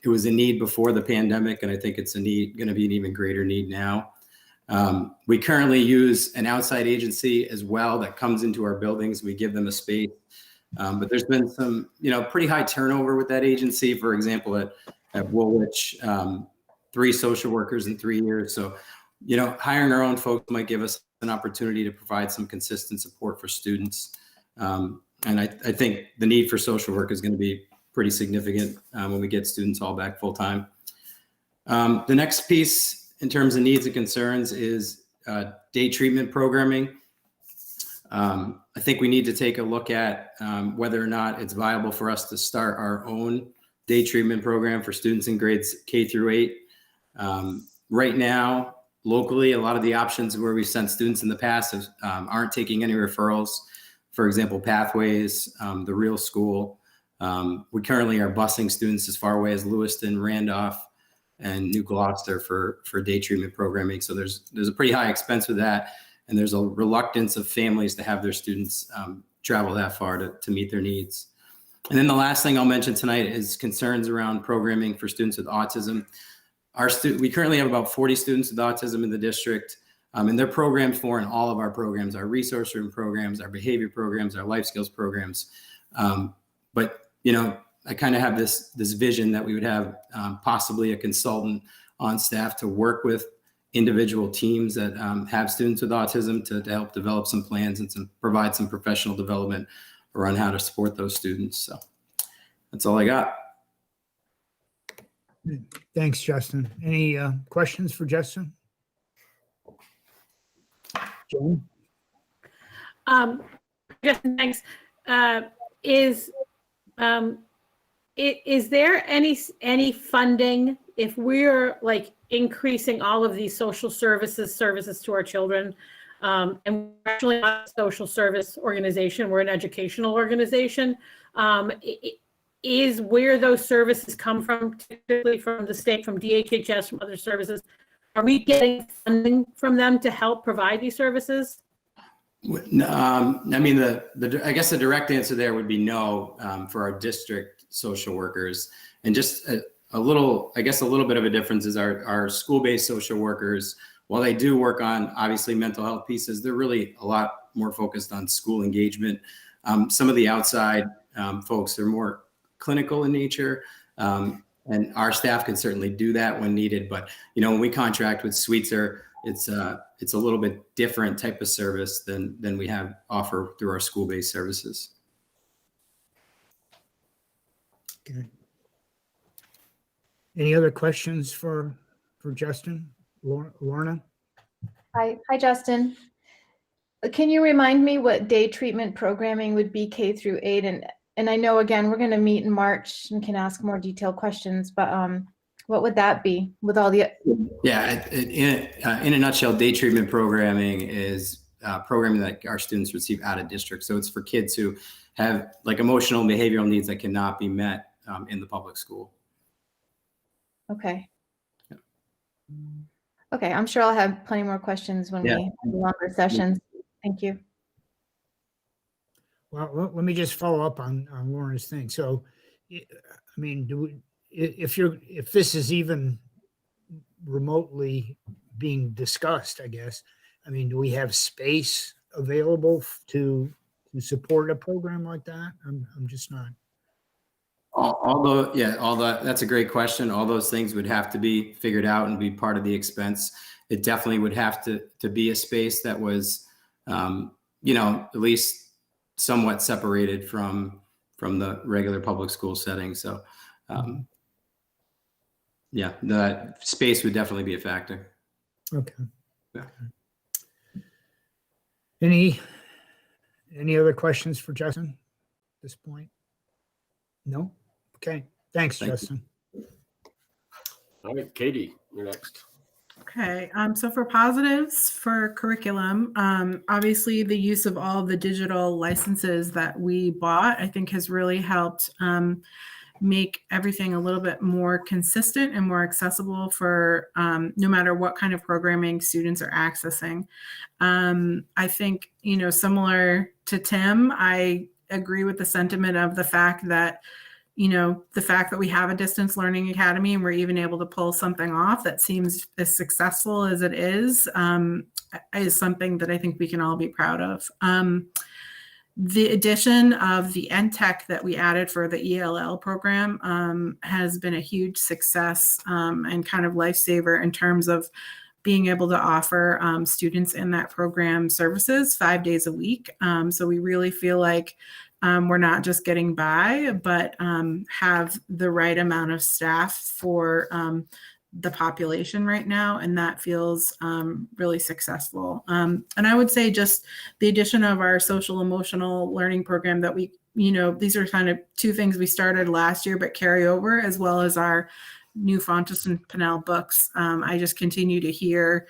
It was a need before the pandemic, and I think it's going to be an even greater need now. We currently use an outside agency as well that comes into our buildings. We give them a space, but there's been some, pretty high turnover with that agency. For example, at Woolwich, 3 social workers in 3 years. So, hiring our own folks might give us an opportunity to provide some consistent support for students. And I think the need for social work is going to be pretty significant when we get students all back full time. The next piece in terms of needs and concerns is day treatment programming. I think we need to take a look at whether or not it's viable for us to start our own day treatment program for students in grades K through 8. Right now, locally, a lot of the options where we've sent students in the past aren't taking any referrals. For example, Pathways, the Real School. We currently are busing students as far away as Lewiston, Randolph, and New Gloucester for day treatment programming. So there's a pretty high expense with that, and there's a reluctance of families to have their students travel that far to meet their needs. And then the last thing I'll mention tonight is concerns around programming for students with autism. We currently have about 40 students with autism in the district, and they're programmed for in all of our programs, our resource room programs, our behavior programs, our life skills programs. But I kind of have this vision that we would have possibly a consultant on staff to work with individual teams that have students with autism to help develop some plans and to provide some professional development around how to support those students. So that's all I got. Thanks, Justin. Any questions for Justin? Jen? Justin, thanks. Is there any funding if we're like increasing all of these social services to our children? And we're actually not a social service organization, we're an educational organization. Is where those services come from, typically from the state, from DHHS, from other services, are we getting funding from them to help provide these services? I mean, I guess the direct answer there would be no for our district social workers. And just a little bit of a difference is our school-based social workers, while they do work on obviously mental health pieces, they're really a lot more focused on school engagement. Some of the outside folks are more clinical in nature, and our staff can certainly do that when needed. But when we contract with Sweetser, it's a little bit different type of service than we have offer through our school-based services. Okay. Any other questions for Justin? Lorna? Hi, Justin. Can you remind me what day treatment programming would be K through 8, and I know, again, we're going to meet in March and can ask more detailed questions, but what would that be with all the? Yeah, in a nutshell, day treatment programming is programming that our students receive out of district. So it's for kids who have like emotional and behavioral needs that cannot be met in the public school. Okay. Yeah. Okay, I'm sure I'll have plenty more questions when we have longer sessions. Thank you. Well, let me just follow up on Lauren's thing. So, I mean, if this is even remotely being discussed, I guess, I mean, do we have space available to support a program like that? I'm just not. Although, that's a great question. All those things would have to be figured out and be part of the expense. It definitely would have to be a space that was, at least somewhat separated from the regular public school setting. So, the space would definitely be a factor. Okay. Yeah. Any other questions for Justin at this point? No? Okay. Thanks, Thank you. Justin. All right, Katie, you're next. Okay, so for positives for curriculum, obviously the use of all the digital licenses that we bought, I think has really helped make everything a little bit more consistent and more accessible for no matter what kind of programming students are accessing. I think, similar to Tim, I agree with the sentiment of the fact that we have a distance learning academy and we're even able to pull something off that seems as successful as it is something that I think we can all be proud of. The addition of the NTech that we added for the ELL program has been a huge success and kind of lifesaver in terms of being able to offer students in that program services 5 days a week. So we really feel like we're not just getting by, but have the right amount of staff for the population right now. And that feels really successful. And I would say just the addition of our social emotional learning program that these are kind of two things we started last year, but carry over, as well as our new Fontes and Pinnell books. I just continue to hear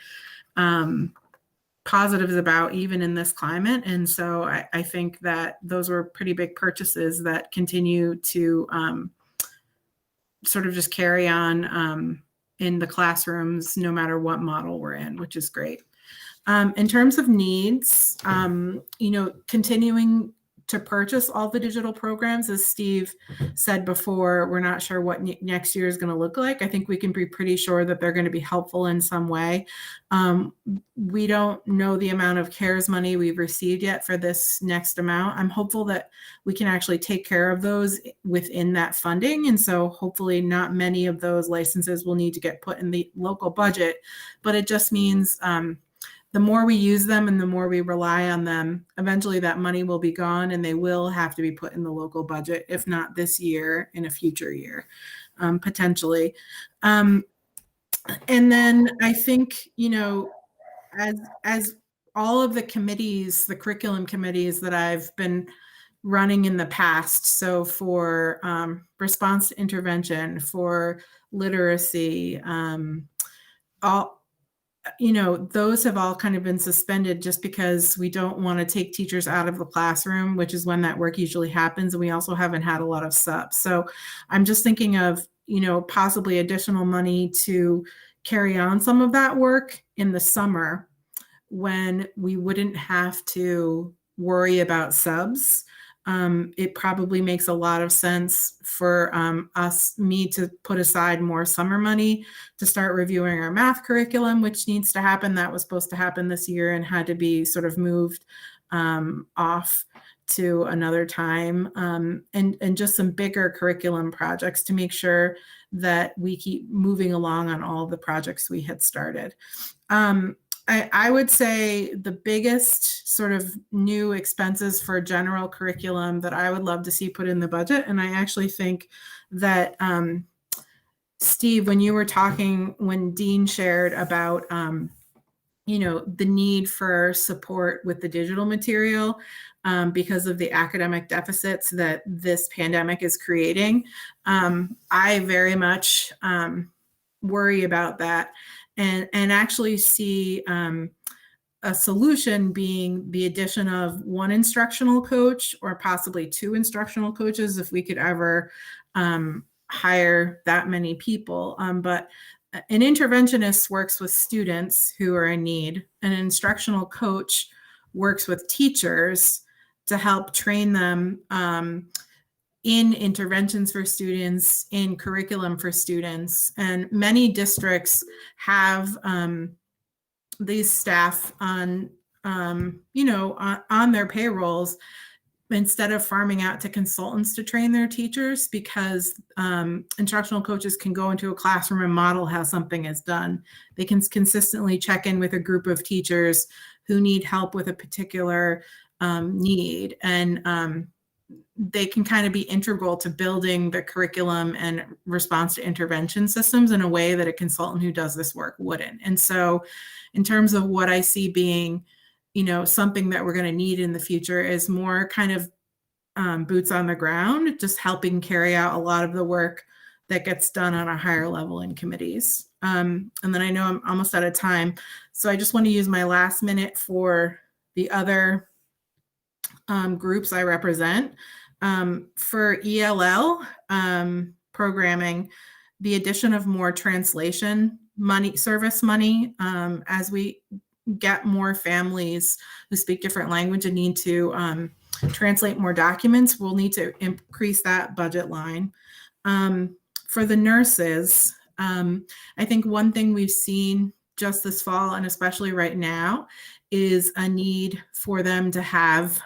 positives about, even in this climate. And so I think that those were pretty big purchases that continue to sort of just carry on in the classrooms, no matter what model we're in, which is great. In terms of needs, continuing to purchase all the digital programs, as Steve said before, we're not sure what next year is going to look like. I think we can be pretty sure that they're going to be helpful in some way. We don't know the amount of CARES money we've received yet for this next amount. I'm hopeful that we can actually take care of those within that funding. And so hopefully not many of those licenses will need to get put in the local budget, but it just means the more we use them and the more we rely on them, eventually that money will be gone and they will have to be put in the local budget, if not this year, in a future year, potentially. And then I think, as all of the committees, the curriculum committees that I've been running in the past, so for response to intervention, for literacy, those have all kind of been suspended just because we don't want to take teachers out of the classroom, which is when that work usually happens. And we also haven't had a lot of subs. So I'm just thinking of, possibly additional money to carry on some of that work in the summer when we wouldn't have to worry about subs. It probably makes a lot of sense for me to put aside more summer money to start reviewing our math curriculum, which needs to happen. That was supposed to happen this year and had to be sort of moved off to another time, and just some bigger curriculum projects to make sure that we keep moving along on all the projects we had started. I would say the biggest sort of new expenses for general curriculum that I would love to see put in the budget, and I actually think that Steve, when you were talking, when Dean shared about the need for support with the digital material because of the academic deficits that this pandemic is creating. I very much worry about that and actually see a solution being the addition of one instructional coach or possibly two instructional coaches if we could ever hire that many people. But an interventionist works with students who are in need. An instructional coach works with teachers to help train them in interventions for students, in curriculum for students. And many districts have these staff on their payrolls instead of farming out to consultants to train their teachers, because instructional coaches can go into a classroom and model how something is done. They can consistently check in with a group of teachers who need help with a particular need. And they can kind of be integral to building the curriculum and response to intervention systems in a way that a consultant who does this work wouldn't. And so in terms of what I see being something that we're going to need in the future is more kind of boots on the ground, just helping carry out a lot of the work that gets done on a higher level in committees. And then I know I'm almost out of time, so I just want to use my last minute for the other groups I represent. For ELL programming, the addition of more translation money, service money, as we get more families who speak different language and need to translate more documents, we'll need to increase that budget line. For the nurses, I think one thing we've seen just this fall, and especially right now, is a need for them to have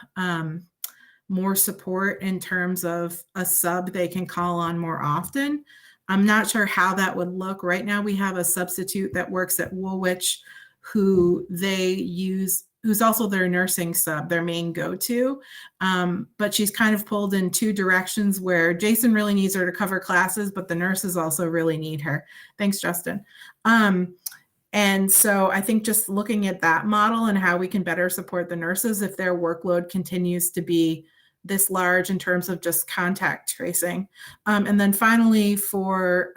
more support in terms of a sub they can call on more often. I'm not sure how that would look. Right now, we have a substitute that works at Woolwich who they use, who's also their nursing sub, their main go-to. But she's kind of pulled in two directions where Jason really needs her to cover classes, but the nurses also really need her. Thanks, Justin. And so I think just looking at that model and how we can better support the nurses if their workload continues to be this large in terms of just contact tracing. And then finally for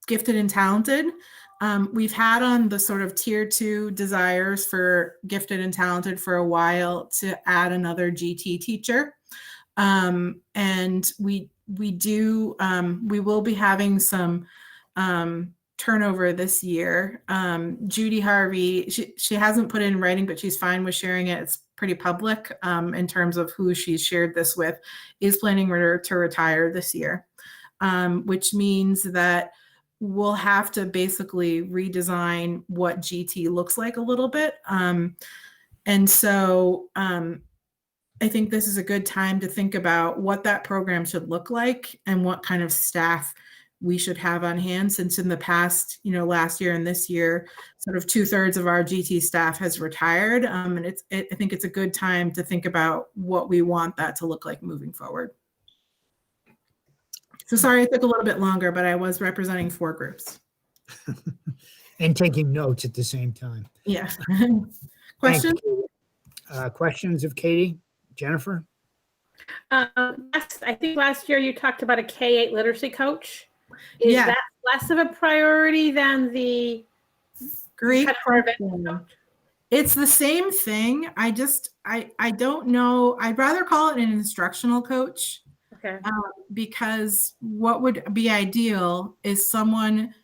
gifted and talented, we've had on the sort of tier 2 desires for gifted and talented for a while to add another GT teacher. And we will be having some turnover this year. Judy Harvey, she hasn't put it in writing, but she's fine with sharing it. It's pretty public in terms of who she's shared this with, is planning to retire this year, which means that we'll have to basically redesign what GT looks like a little bit. And so I think this is a good time to think about what that program should look like and what kind of staff we should have on hand, since in the past, last year and this year, sort of 2/3 of our GT staff has retired. And I think it's a good time to think about what we want that to look like moving forward. So sorry it took a little bit longer, but I was representing 4 groups. And taking notes at the same time. Yeah. Question? Question? Questions of Katie? Jennifer? I think last year you talked about a K-8 literacy coach. Is Yeah. that less of a priority than the Great. coach? It's the same thing. I don't know. I'd rather call it an instructional coach. Okay. Because what would be ideal is someone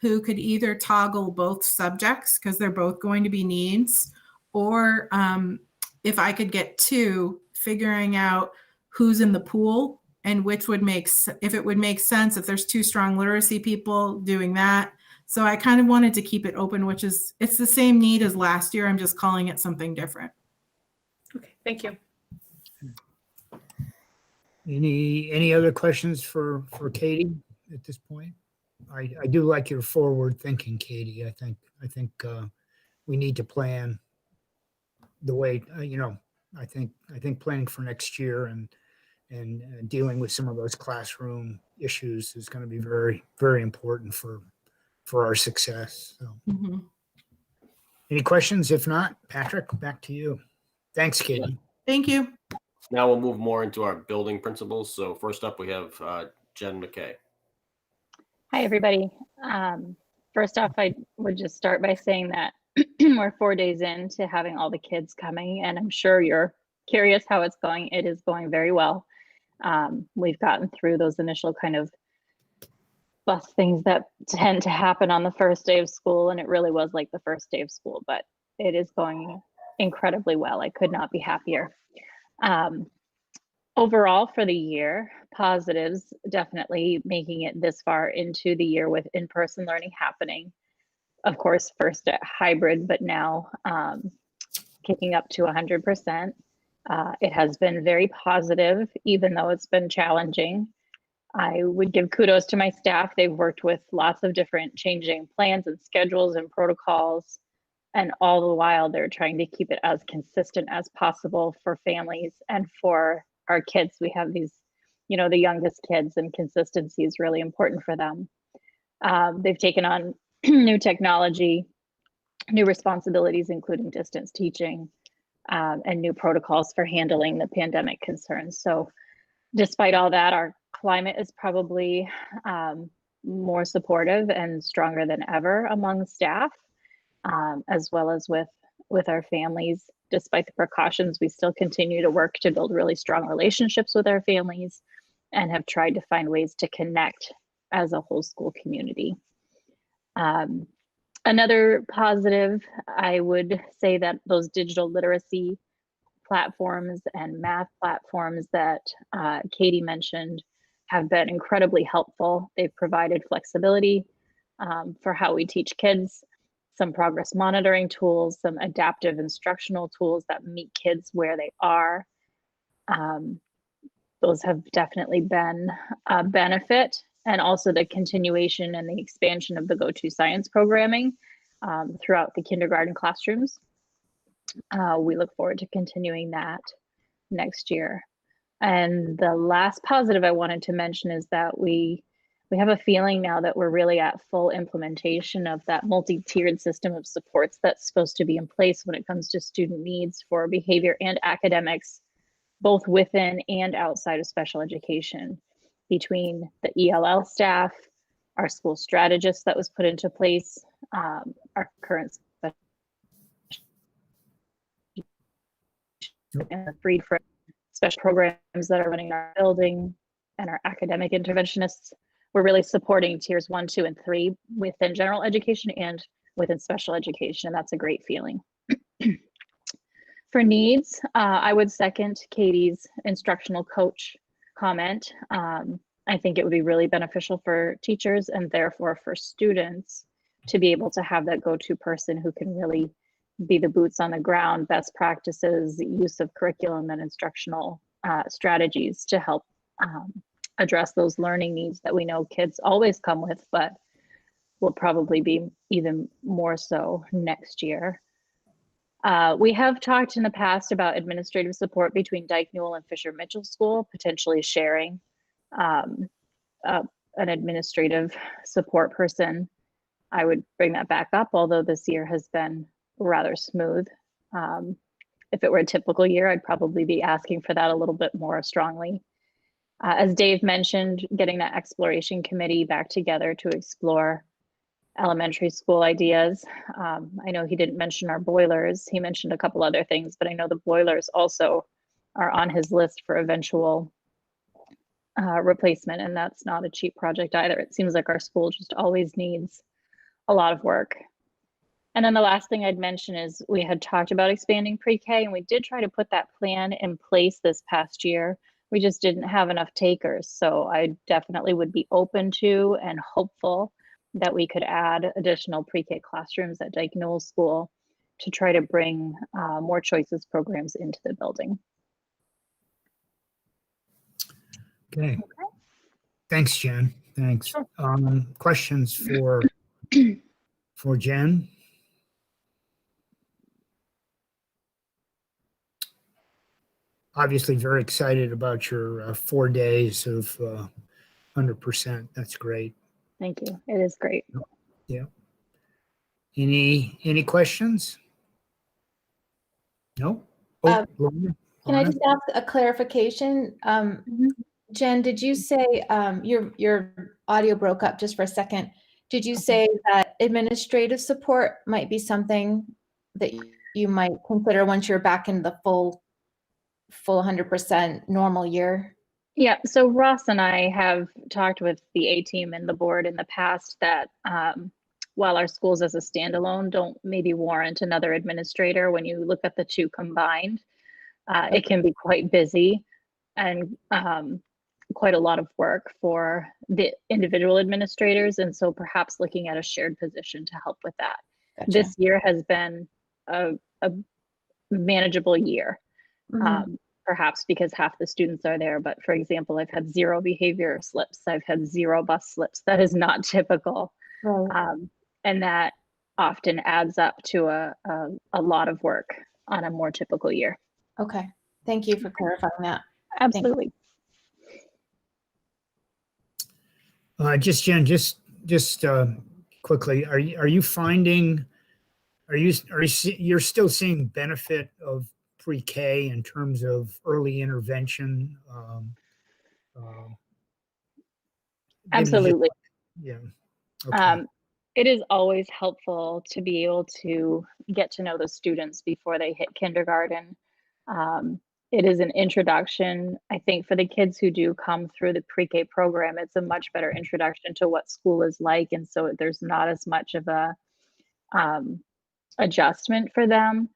who could either toggle both subjects, because they're both going to be needs, or if I could get 2, figuring out who's in the pool and which would if it would make sense if there's 2 strong literacy people doing that. So I kind of wanted to keep it open, it's the same need as last year. I'm just calling it something different. Okay, thank you. Any other questions for Katie at this point? I do like your forward thinking, Katie. I think we need to plan the way, I think planning for next year and dealing with some of those classroom issues is going to be very, very important for our success. So. Mm-hmm. Any questions? If not, Patrick, back to you. Thanks, Katie. Thank you. Now we'll move more into our building principles. So first up, we have Jen Mckay. Hi, everybody. First off, I would just start by saying that we're 4 days into having all the kids coming, and I'm sure you're curious how it's going. It is going very well. We've gotten through those initial kind of bus things that tend to happen on the first day of school, and it really was like the first day of school, but it is going incredibly well. I could not be happier. Overall for the year, positives, definitely making it this far into the year with in-person learning happening. Of course, first at hybrid, but now kicking up to 100%. It has been very positive, even though it's been challenging. I would give kudos to my staff. They've worked with lots of different changing plans and schedules and protocols. And all the while, they're trying to keep it as consistent as possible for families and for our kids. We have these, you know, the youngest kids, and consistency is really important for them. They've taken on new technology, new responsibilities, including distance teaching, and new protocols for handling the pandemic concerns. So despite all that, our climate is probably more supportive and stronger than ever among staff, as well as with our families. Despite the precautions, we still continue to work to build really strong relationships with our families and have tried to find ways to connect as a whole school community. Another positive, I would say that those digital literacy platforms and math platforms that Katie mentioned have been incredibly helpful. They've provided flexibility for how we teach kids, some progress monitoring tools, some adaptive instructional tools that meet kids where they are. Those have definitely been a benefit, and also the continuation and the expansion of the Go-To Science programming throughout the kindergarten classrooms. We look forward to continuing that next year. And the last positive I wanted to mention is that we have a feeling now that we're really at full implementation of that multi-tiered system of supports that's supposed to be in place when it comes to student needs for behavior and academics, both within and outside of special education, between the ELL staff, our school strategist that was put into place, our current and the freed for special programs that are running in our building, and our academic interventionists. We're really supporting tiers 1, 2, and 3 within general education and within special education, and that's a great feeling. For needs, I would second Katie's instructional coach comment. I think it would be really beneficial for teachers and therefore for students to be able to have that go-to person who can really be the boots on the ground, best practices, use of curriculum and instructional strategies to help address those learning needs that we know kids always come with, but will probably be even more so next year. We have talked in the past about administrative support between Dyke Newell and Fisher Mitchell School, potentially sharing an administrative support person. I would bring that back up, although this year has been rather smooth. If it were a typical year, I'd probably be asking for that a little bit more strongly. As Dave mentioned, getting that exploration committee back together to explore elementary school ideas. I know he didn't mention our boilers. He mentioned a couple other things, but I know the boilers also are on his list for eventual replacement, and that's not a cheap project either. It seems like our school just always needs a lot of work. And then the last thing I'd mention is we had talked about expanding pre-K, and we did try to put that plan in place this past year. We just didn't have enough takers. So I definitely would be open to and hopeful that we could add additional pre-K classrooms at Dyke Newell School to try to bring more choices programs into the building. Okay. Thanks, Jen. Thanks. Sure. Questions for Jen? Obviously very excited about your 4 days of 100%. That's great. Thank you. It is great. Yeah. Any questions? No? Uh, Lorna? Can I Lorna? just ask a clarification? Jen, did you say, your audio broke up just for a second. Did you say that administrative support might be something that you might consider once you're back in the full 100% normal year? Yeah, so Ross and I have talked with the A team and the board in the past that while our schools as a standalone don't maybe warrant another administrator, when you look at the two combined, it can be quite busy and quite a lot of work for the individual administrators. And so perhaps looking at a shared position to help with that. Gotcha. This year has been a manageable year. Perhaps because half the students are there. But for example, I've had 0 behavior slips. I've had 0 bus slips. That is not typical. Right. And that often adds up to a lot of work on a more typical year. Okay. Thank you for clarifying that. Absolutely. Just Jen, just quickly, are you finding, you're still seeing benefit of pre-K in terms of early intervention? Absolutely. Yeah. Okay. It is always helpful to be able to get to know the students before they hit kindergarten. It is an introduction. I think for the kids who do come through the pre-K program, it's a much better introduction to what school is like. And so there's not as much of a adjustment for them.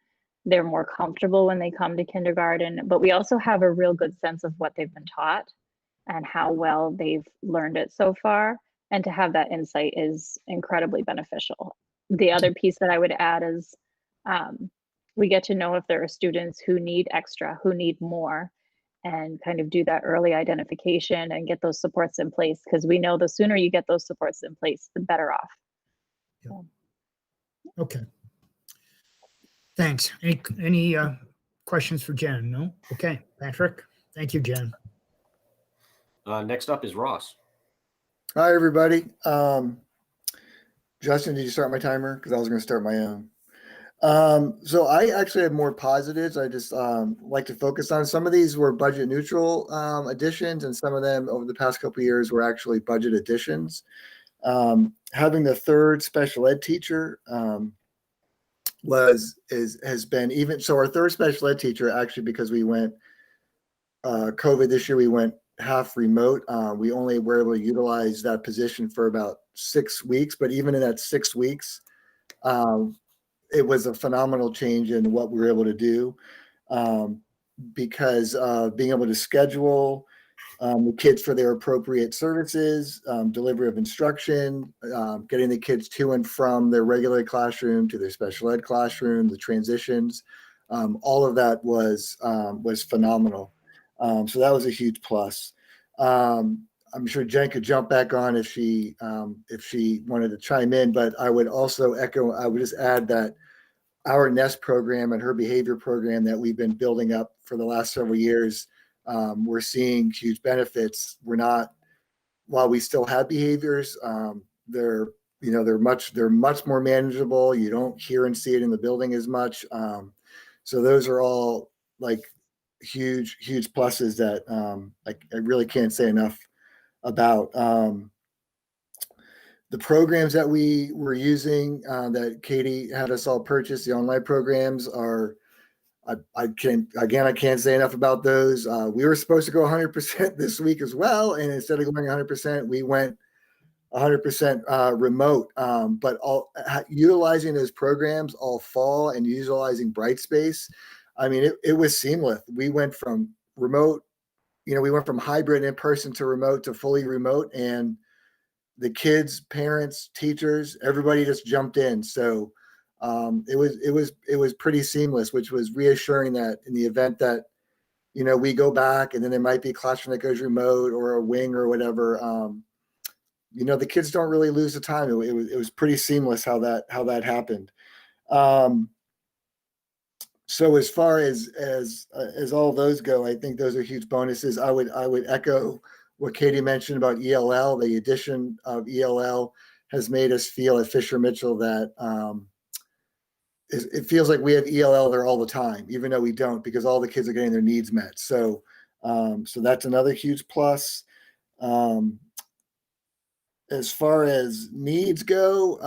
They're more comfortable when they come to kindergarten, but we also have a real good sense of what they've been taught and how well they've learned it so far. And to have that insight is incredibly beneficial. The other piece that I would add is we get to know if there are students who need extra, who need more, and kind of do that early identification and get those supports in place, because we know the sooner you get those supports in place, the better off. Yeah. Okay. Thanks. Any questions for Jen? No? Okay. Patrick. Thank you, Jen. Next up is Ross. Hi, everybody. Justin, did you start my timer? Because I was going to start my own. So I actually have more positives. I just like to focus on. Some of these were budget neutral additions, and some of them over the past couple of years were actually budget additions. Having the third special ed teacher has been even. So our third special ed teacher, actually, because we went COVID this year, we went half remote. We only were able to utilize that position for about 6 weeks, but even in that 6 weeks, it was a phenomenal change in what we were able to do because being able to schedule the kids for their appropriate services, delivery of instruction, getting the kids to and from their regular classroom to their special ed classroom, the transitions, all of that was phenomenal. So that was a huge plus. I'm sure Jen could jump back on if she wanted to chime in, but I would also echo, I would just add that our NEST program and her behavior program that we've been building up for the last several years, we're seeing huge benefits. We're not, while we still have behaviors, they're much more manageable. You don't hear and see it in the building as much. So those are all like huge pluses that I really can't say enough about. The programs that we were using that Katie had us all purchase, the online programs are, I can't say enough about those. We were supposed to go 100% this week as well, and instead of going 100%, we went 100% remote. But utilizing those programs all fall and utilizing Brightspace, I mean, it was seamless. We went from remote, we went from hybrid in person to remote to fully remote, and the kids, parents, teachers, everybody just jumped in. So it was pretty seamless, which was reassuring that in the event that, we go back and then there might be a classroom that goes remote or a wing or whatever, the kids don't really lose the time. It was pretty seamless how that happened. So as far as all those go, I think those are huge bonuses. I would echo what Katie mentioned about ELL. The addition of ELL has made us feel at Fisher Mitchell that it feels like we have ELL there all the time, even though we don't, because all the kids are getting their needs met. So, so that's another huge plus. As far as needs go,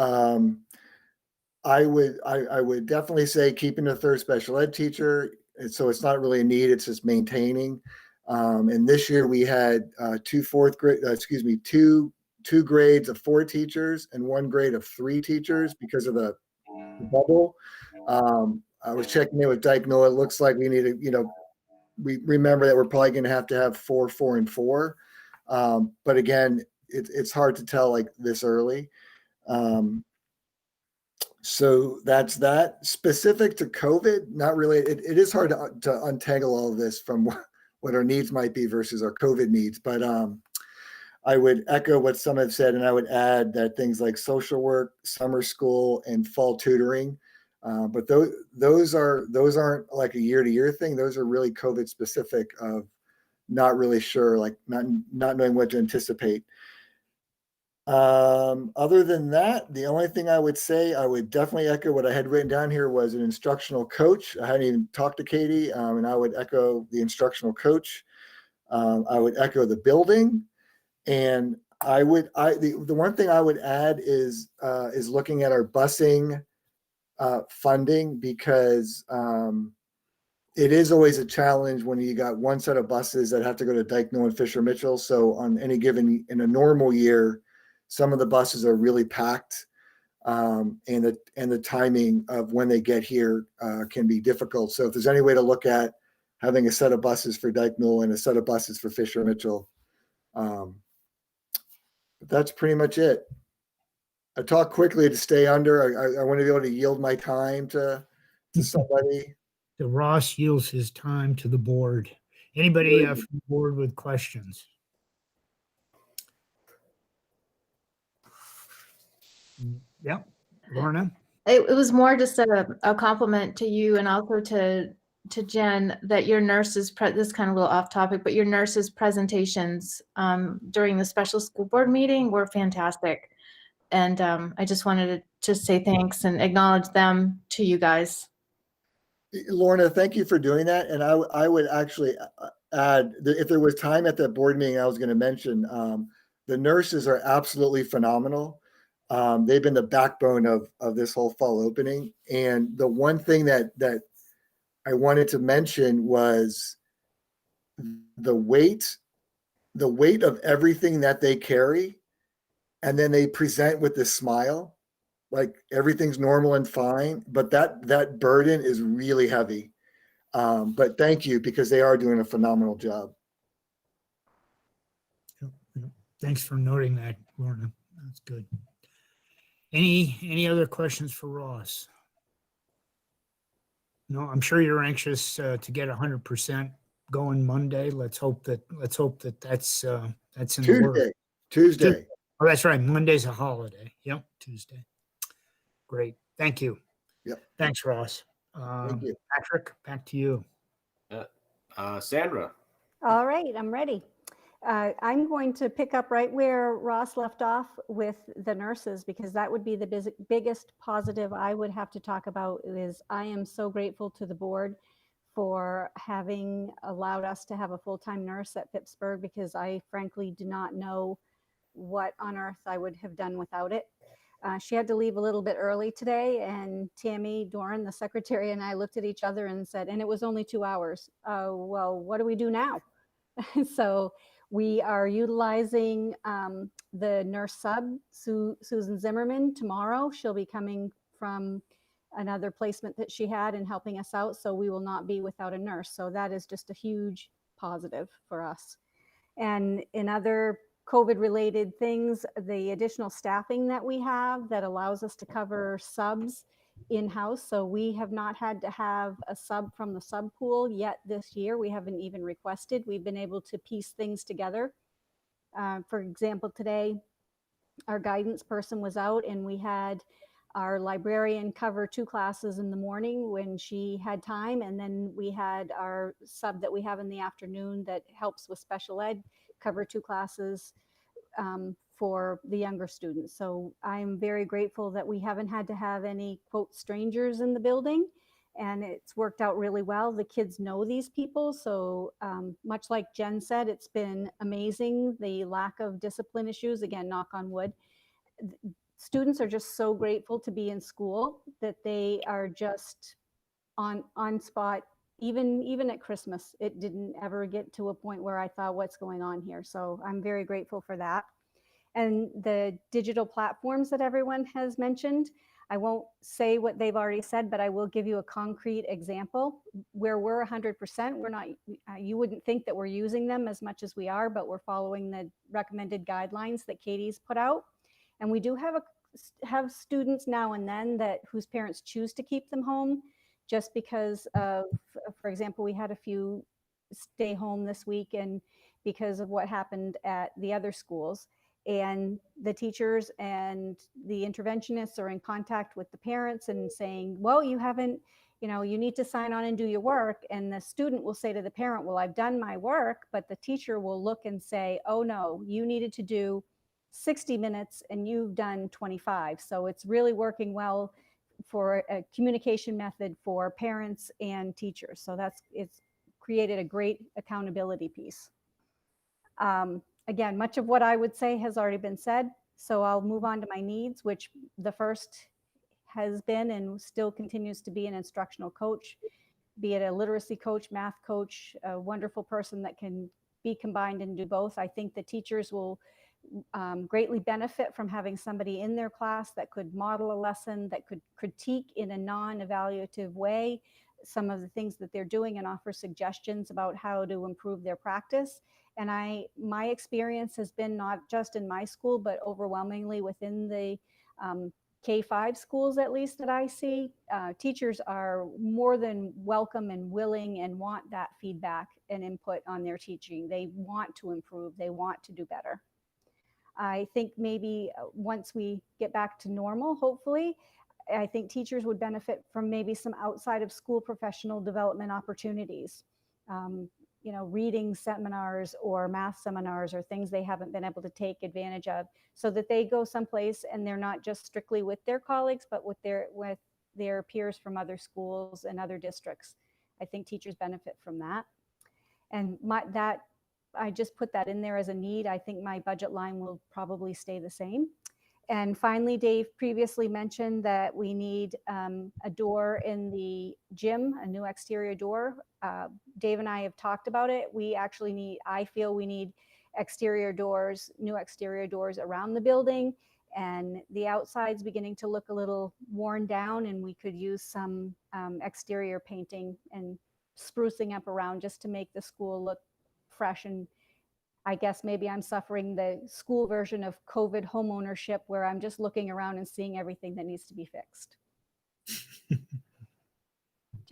I would definitely say keeping the third special ed teacher. And so it's not really a need; it's just maintaining. And this year we had two grades of 4 teachers and 1 grade of 3 teachers because of the bubble. I was checking in with Dyke Noah. It looks like we need to, we remember that we're probably going to have 4, 4, and 4. But again, it's hard to tell like this early. So that's that. Specific to COVID, not really. It is hard to untangle all of this from what our needs might be versus our COVID needs. But I would echo what some have said, and I would add that things like social work, summer school, and fall tutoring, but those aren't like a year-to-year thing. Those are really COVID specific. Of not really sure, like not knowing what to anticipate. Other than that, the only thing I would say, I would definitely echo what I had written down here was an instructional coach. I hadn't even talked to Katie, and I would echo the instructional coach. I would echo the building. And the one thing I would add is looking at our busing funding, because it is always a challenge when you got one set of buses that have to go to Dyke Noah and Fisher Mitchell. So on any given, in a normal year, some of the buses are really packed, and the timing of when they get here can be difficult. So if there's any way to look at having a set of buses for Dyke Noah and a set of buses for Fisher Mitchell. But that's pretty much it. I talk quickly to stay under. I want to be able to yield my time to somebody. So Ross yields his time to the board. Anybody from the board with questions? Yeah, Lorna? It was more just a compliment to you and also to Jen that your nurses, this is kind of a little off topic, but your nurses' presentations during the special school board meeting were fantastic. And I just wanted to say thanks and acknowledge them to you guys. Lorna, thank you for doing that. And I would actually add that if there was time at that board meeting, I was going to mention the nurses are absolutely phenomenal. They've been the backbone of this whole fall opening. And the one thing that I wanted to mention was the weight of everything that they carry, and then they present with this smile, like everything's normal and fine, but that burden is really heavy. But thank you, because they are doing a phenomenal job. Thanks for noting that, Lorna. That's good. Any other questions for Ross? No, I'm sure you're anxious to get 100% going Monday. Let's hope that that's in the works. Tuesday. Oh, that's right. Monday's a holiday. Yep, Tuesday. Great. Thank you. Yep. Thanks, Ross. Thank you. Patrick, back to you. Sandra. All right, I'm ready. I'm going to pick up right where Ross left off with the nurses, because that would be the biggest positive I would have to talk about. Is I am so grateful to the board for having allowed us to have a full-time nurse at Pittsburgh, because I frankly do not know what on earth I would have done without it. She had to leave a little bit early today, and Tammy Doran, the secretary, and I looked at each other and said, and it was only 2 hours. Well, what do we do now? So we are utilizing the nurse sub, Susan Zimmerman, tomorrow. She'll be coming from another placement that she had and helping us out. So we will not be without a nurse. So that is just a huge positive for us. And in other COVID-related things, the additional staffing that we have that allows us to cover subs in-house. So we have not had to have a sub from the sub pool yet this year. We haven't even requested. We've been able to piece things together. For example, today, our guidance person was out, and we had our librarian cover 2 classes in the morning when she had time. And then we had our sub that we have in the afternoon that helps with special ed cover 2 classes for the younger students. So I'm very grateful that we haven't had to have any quote strangers in the building, and it's worked out really well. The kids know these people. So much like Jen said, it's been amazing. The lack of discipline issues, again, knock on wood. Students are just so grateful to be in school that they are just on spot. Even at Christmas, it didn't ever get to a point where I thought, what's going on here? So I'm very grateful for that. And the digital platforms that everyone has mentioned, I won't say what they've already said, but I will give you a concrete example where we're 100%. We're not, you wouldn't think that we're using them as much as we are, but we're following the recommended guidelines that Katie's put out. And we do have students now and then whose parents choose to keep them home just because of, for example, we had a few stay home this week and because of what happened at the other schools. And the teachers and the interventionists are in contact with the parents and saying, well, you haven't, you need to sign on and do your work. And the student will say to the parent, well, I've done my work, but the teacher will look and say, oh no, you needed to do 60 minutes and you've done 25. So it's really working well for a communication method for parents and teachers. So it's created a great accountability piece. Again, much of what I would say has already been said. So I'll move on to my needs, which the first has been and still continues to be an instructional coach, be it a literacy coach, math coach, a wonderful person that can be combined and do both. I think the teachers will greatly benefit from having somebody in their class that could model a lesson, that could critique in a non-evaluative way some of the things that they're doing and offer suggestions about how to improve their practice. And my experience has been not just in my school, but overwhelmingly within the K-5 schools, at least that I see, teachers are more than welcome and willing and want that feedback and input on their teaching. They want to improve, they want to do better. I think maybe once we get back to normal, hopefully, I think teachers would benefit from maybe some outside of school professional development opportunities. Reading seminars or math seminars or things they haven't been able to take advantage of, so that they go someplace and they're not just strictly with their colleagues, but with their peers from other schools and other districts. I think teachers benefit from that. And I just put that in there as a need. I think my budget line will probably stay the same. And finally, Dave previously mentioned that we need a door in the gym, a new exterior door. Dave and I have talked about it. I feel we need exterior doors, new exterior doors around the building, and the outside's beginning to look a little worn down, and we could use some exterior painting and sprucing up around just to make the school look fresh. And I guess maybe I'm suffering the school version of COVID homeownership, where I'm just looking around and seeing everything that needs to be fixed. Do you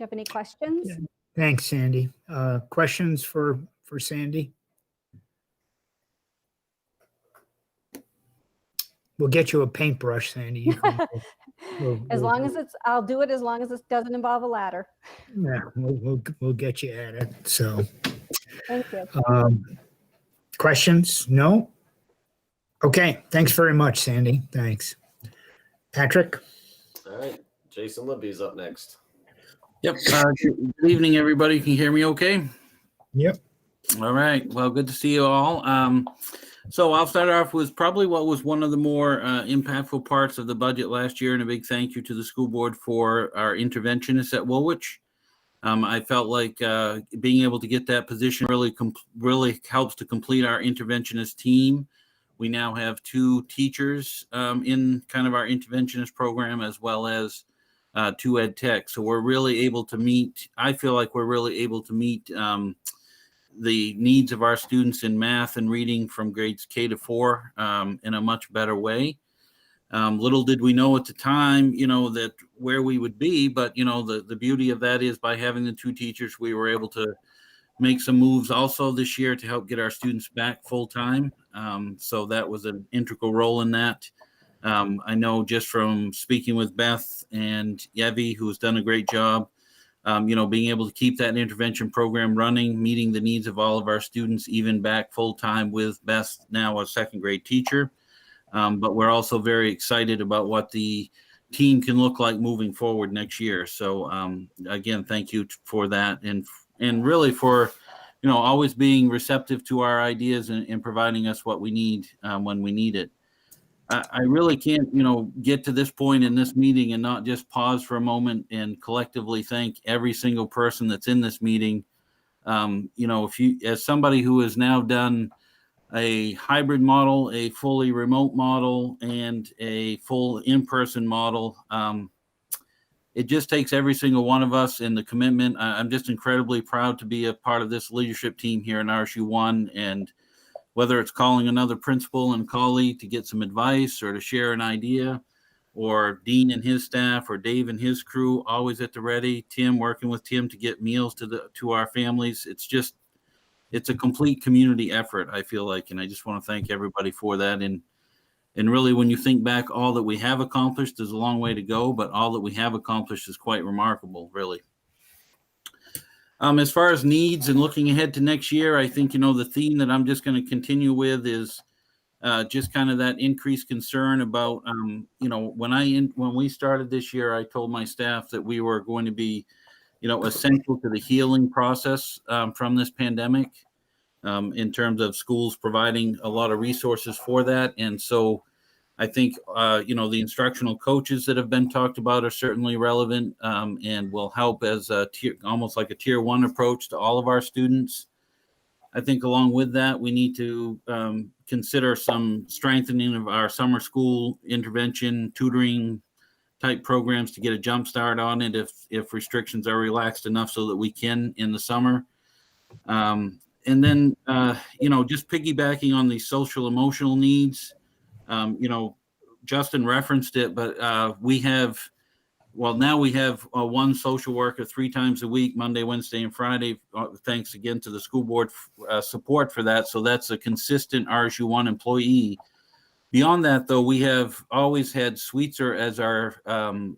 have any questions? Yeah. Thanks, Sandy. Questions for Sandy? We'll get you a paintbrush, Sandy. You can, I'll do it as long as it doesn't involve a ladder. Yeah, we'll get you at it. So, thank you. Questions? No? Okay. Thanks very much, Sandy. Thanks. Patrick? All right. Jason Libby's up next. Yep. Good evening, everybody. Can you hear me okay? Yep. All right. Well, good to see you all. So I'll start off with probably what was one of the more impactful parts of the budget last year, and a big thank you to the school board for our interventionists at Woolwich. I felt like being able to get that position really helps to complete our interventionist team. We now have 2 teachers in kind of our interventionist program, as well as 2 ed tech. So we're really able to meet, I feel like we're really able to meet the needs of our students in math and reading from grades K to 4 in a much better way. Little did we know at the time, that where we would be, but, the beauty of that is by having the 2 teachers, we were able to make some moves also this year to help get our students back full time. So that was an integral role in that. I know just from speaking with Beth and Yevi, who's done a great job, being able to keep that intervention program running, meeting the needs of all of our students, even back full time with Beth, now a 2nd grade teacher. but we're also very excited about what the team can look like moving forward next year. So again, thank you for that, and really for always being receptive to our ideas and providing us what we need when we need it. I really can't, get to this point in this meeting and not just pause for a moment and collectively thank every single person that's in this meeting. If you, as somebody who has now done a hybrid model, a fully remote model, and a full in-person model, it just takes every single one of us and the commitment. I'm just incredibly proud to be a part of this leadership team here in RSU1, and whether it's calling another principal and colleague to get some advice or to share an idea, or Dean and his staff, or Dave and his crew, always at the ready. Tim, working with Tim to get meals to our families. It's a complete community effort, I feel like, and I just want to thank everybody for that. And really, when you think back, all that we have accomplished, there's a long way to go, but all that we have accomplished is quite remarkable, really. As far as needs and looking ahead to next year, I think, the theme that I'm just going to continue with is just kind of that increased concern about, when we started this year, I told my staff that we were going to be, essential to the healing process from this pandemic, in terms of schools providing a lot of resources for that. And so I think, the instructional coaches that have been talked about are certainly relevant, and will help as almost like a tier 1 approach to all of our students. I think along with that, we need to consider some strengthening of our summer school intervention, tutoring type programs to get a jump start on it if restrictions are relaxed enough so that we can in the summer. And then, just piggybacking on the social emotional needs, Justin referenced it, but now we have one social worker 3 times a week, Monday, Wednesday, and Friday. Thanks again to the school board support for that. So that's a consistent RSU1 employee. Beyond that, though, we have always had Sweetser as our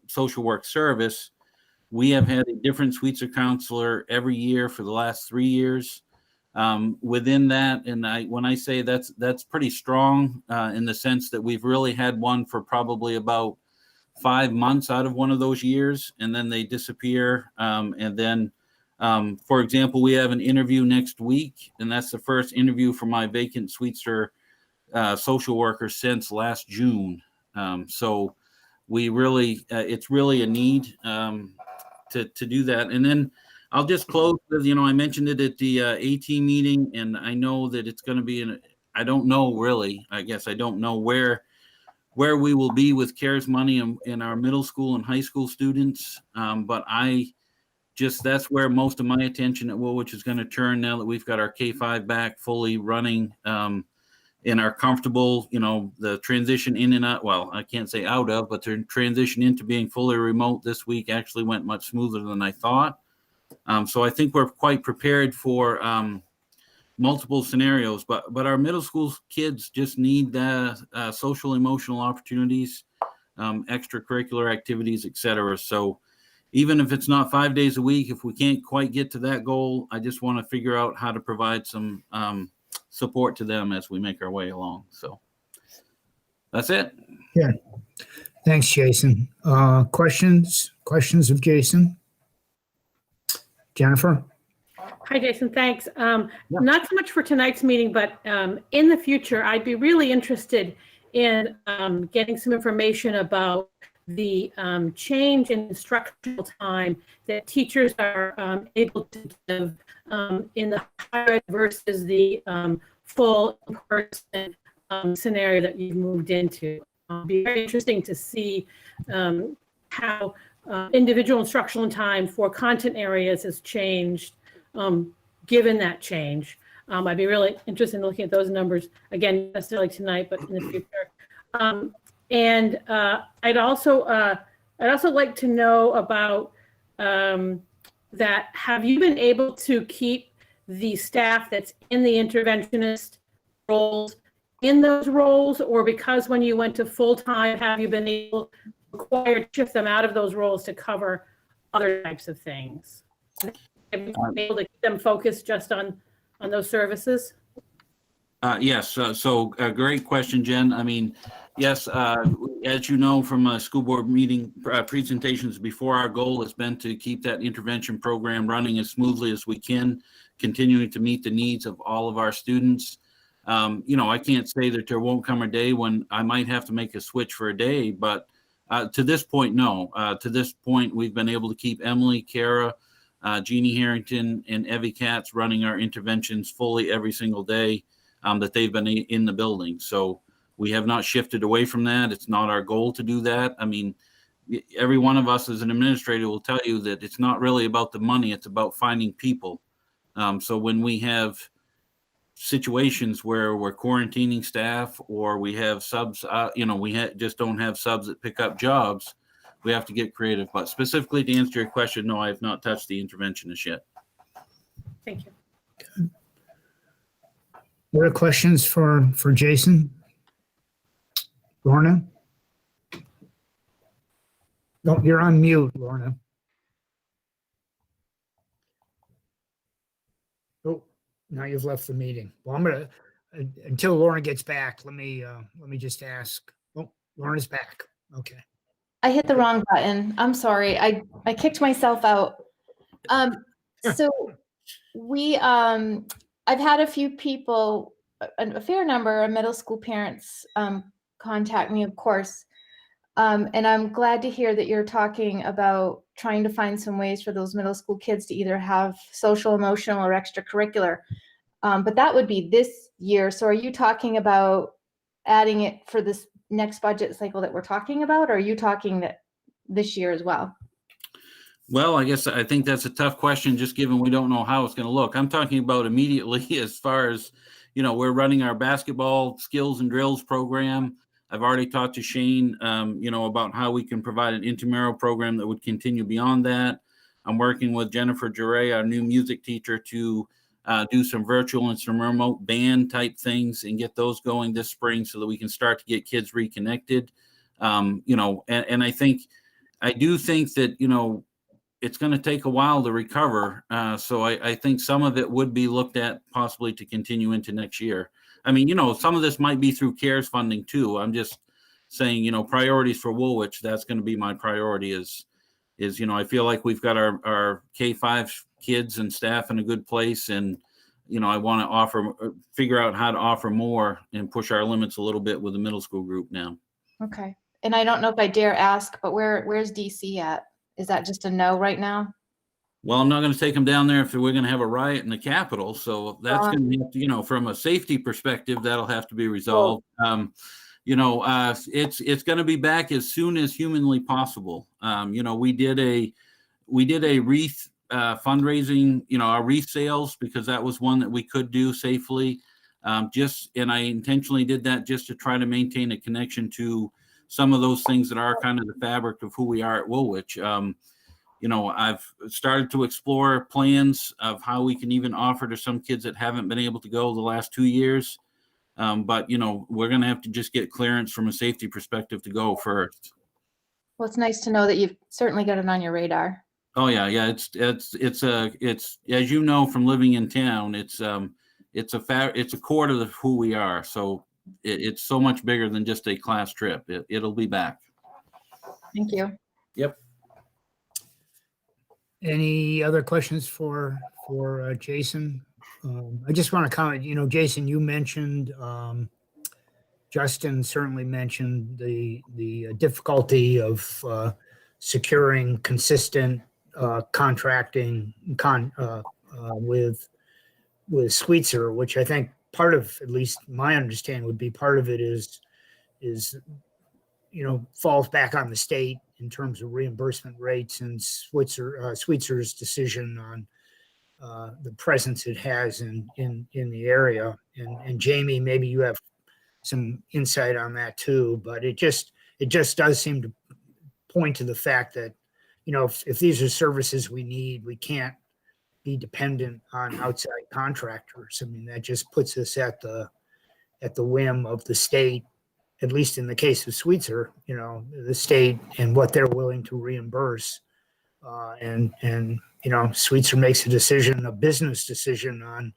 social work service. We have had a different Sweetser counselor every year for the last 3 years. Within that, and when I say that's pretty strong in the sense that we've really had one for probably about 5 months out of one of those years, and then they disappear. And then, for example, we have an interview next week, and that's the first interview for my vacant Sweetser social worker since last June. So we really, it's really a need to do that. And then I'll just close with, I mentioned it at the AT meeting, and I know that it's going to be I don't know really, I guess I don't know where we will be with CARES money in our middle school and high school students. But that's where most of my attention at Woolwich is going to turn now that we've got our K-5 back fully running, and are comfortable, the transition in and out, well, I can't say out of, but the transition into being fully remote this week actually went much smoother than I thought. So I think we're quite prepared for multiple scenarios, but our middle school kids just need the social emotional opportunities, extracurricular activities, etc. So even if it's not 5 days a week, if we can't quite get to that goal, I just want to figure out how to provide some support to them as we make our way along. So that's it. Yeah. Thanks, Jason. Questions of Jason? Jennifer? Hi, Jason. Thanks. Not so much for tonight's meeting, but in the future, I'd be really interested in getting some information about the change in instructional time that teachers are able to give in the hybrid versus the full in-person scenario that you've moved into. It'd be very interesting to see how individual instructional time for content areas has changed given that change. I'd be really interested in looking at those numbers, again, not necessarily tonight, but in the future. And I'd also like to know about that. Have you been able to keep the staff that's in the interventionist roles in those roles, or because when you went to full-time, have you been required to shift them out of those roles to cover other types of things? Have you been able to keep them focused just on those services? Yes. So a great question, Jen. I mean, Yes, as you know from school board meeting presentations before, our goal has been to keep that intervention program running as smoothly as we can, continuing to meet the needs of all of our students. I can't say that there won't come a day when I might have to make a switch for a day, but to this point, no. To this point, we've been able to keep Emily, Kara, Jeannie Harrington, and Evie Katz running our interventions fully every single day that they've been in the building. So we have not shifted away from that. It's not our goal to do that. I mean, every one of us as an administrator will tell you that it's not really about the money. It's about finding people. So when we have situations where we're quarantining staff or we have subs, just don't have subs that pick up jobs, we have to get creative. But specifically to answer your question, no, I have not touched the interventionist yet. Thank you. Other questions for Jason? Lorna? No, you're on mute, Lorna. Oh, now you've left the meeting. Well, I'm gonna until Lorna gets back. Let me just ask. Oh, Lorna's back. Okay. I hit the wrong button. I'm sorry. I kicked myself out. So we I've had a few people, a fair number of middle school parents contact me, of course. And I'm glad to hear that you're talking about trying to find some ways for those middle school kids to either have social, emotional, or extracurricular. But that would be this year. So are you talking about adding it for this next budget cycle that we're talking about? Or are you talking that this year as well? Well, I think that's a tough question, just given we don't know how it's going to look. I'm talking about immediately as far as, we're running our basketball skills and drills program. I've already talked to Shane, about how we can provide an intramural program that would continue beyond that. I'm working with Jennifer Jure, our new music teacher, to do some virtual and some remote band type things and get those going this spring so that we can start to get kids reconnected. And I do think that, it's going to take a while to recover. So I think some of it would be looked at possibly to continue into next year. I mean, some of this might be through CARES funding too. I'm just saying, priorities for Woolwich, that's going to be my priority is, I feel like we've got our K-5 kids and staff in a good place. And, I want to figure out how to offer more and push our limits a little bit with the middle school group now. Okay. And I don't know if I dare ask, but where's DC at? Is that just a no right now? Well, I'm not going to take them down there if we're going to have a riot in the Capitol. So that's going to have to, from a safety perspective, that'll have to be resolved. It's going to be back as soon as humanly possible. We did a wreath fundraising, our wreath sales, because that was one that we could do safely. And I intentionally did that just to try to maintain a connection to some of those things that are kind of the fabric of who we are at Woolwich. I've started to explore plans of how we can even offer to some kids that haven't been able to go the last 2 years. But we're going to have to just get clearance from a safety perspective to go first. Well, it's nice to know that you've certainly got it on your radar. Oh yeah. It's as you know, from living in town, it's a core to who we are. So it's so much bigger than just a class trip. It'll be back. Thank you. Yep. Any other questions for Jason? I just want to comment, Jason, you mentioned, Justin certainly mentioned the difficulty of securing consistent contracting with Sweetser, which I think part of, at least my understanding would be part of it is falls back on the state in terms of reimbursement rates and Sweetzer's decision on the presence it has in the area. And Jamie, maybe you have some insight on that too, but it just does seem to point to the fact that, if these are services we need, we can't be dependent on outside contractors. I mean, that just puts us at the whim of the state, at least in the case of Sweetser, the state and what they're willing to reimburse. And Sweetser makes a business decision on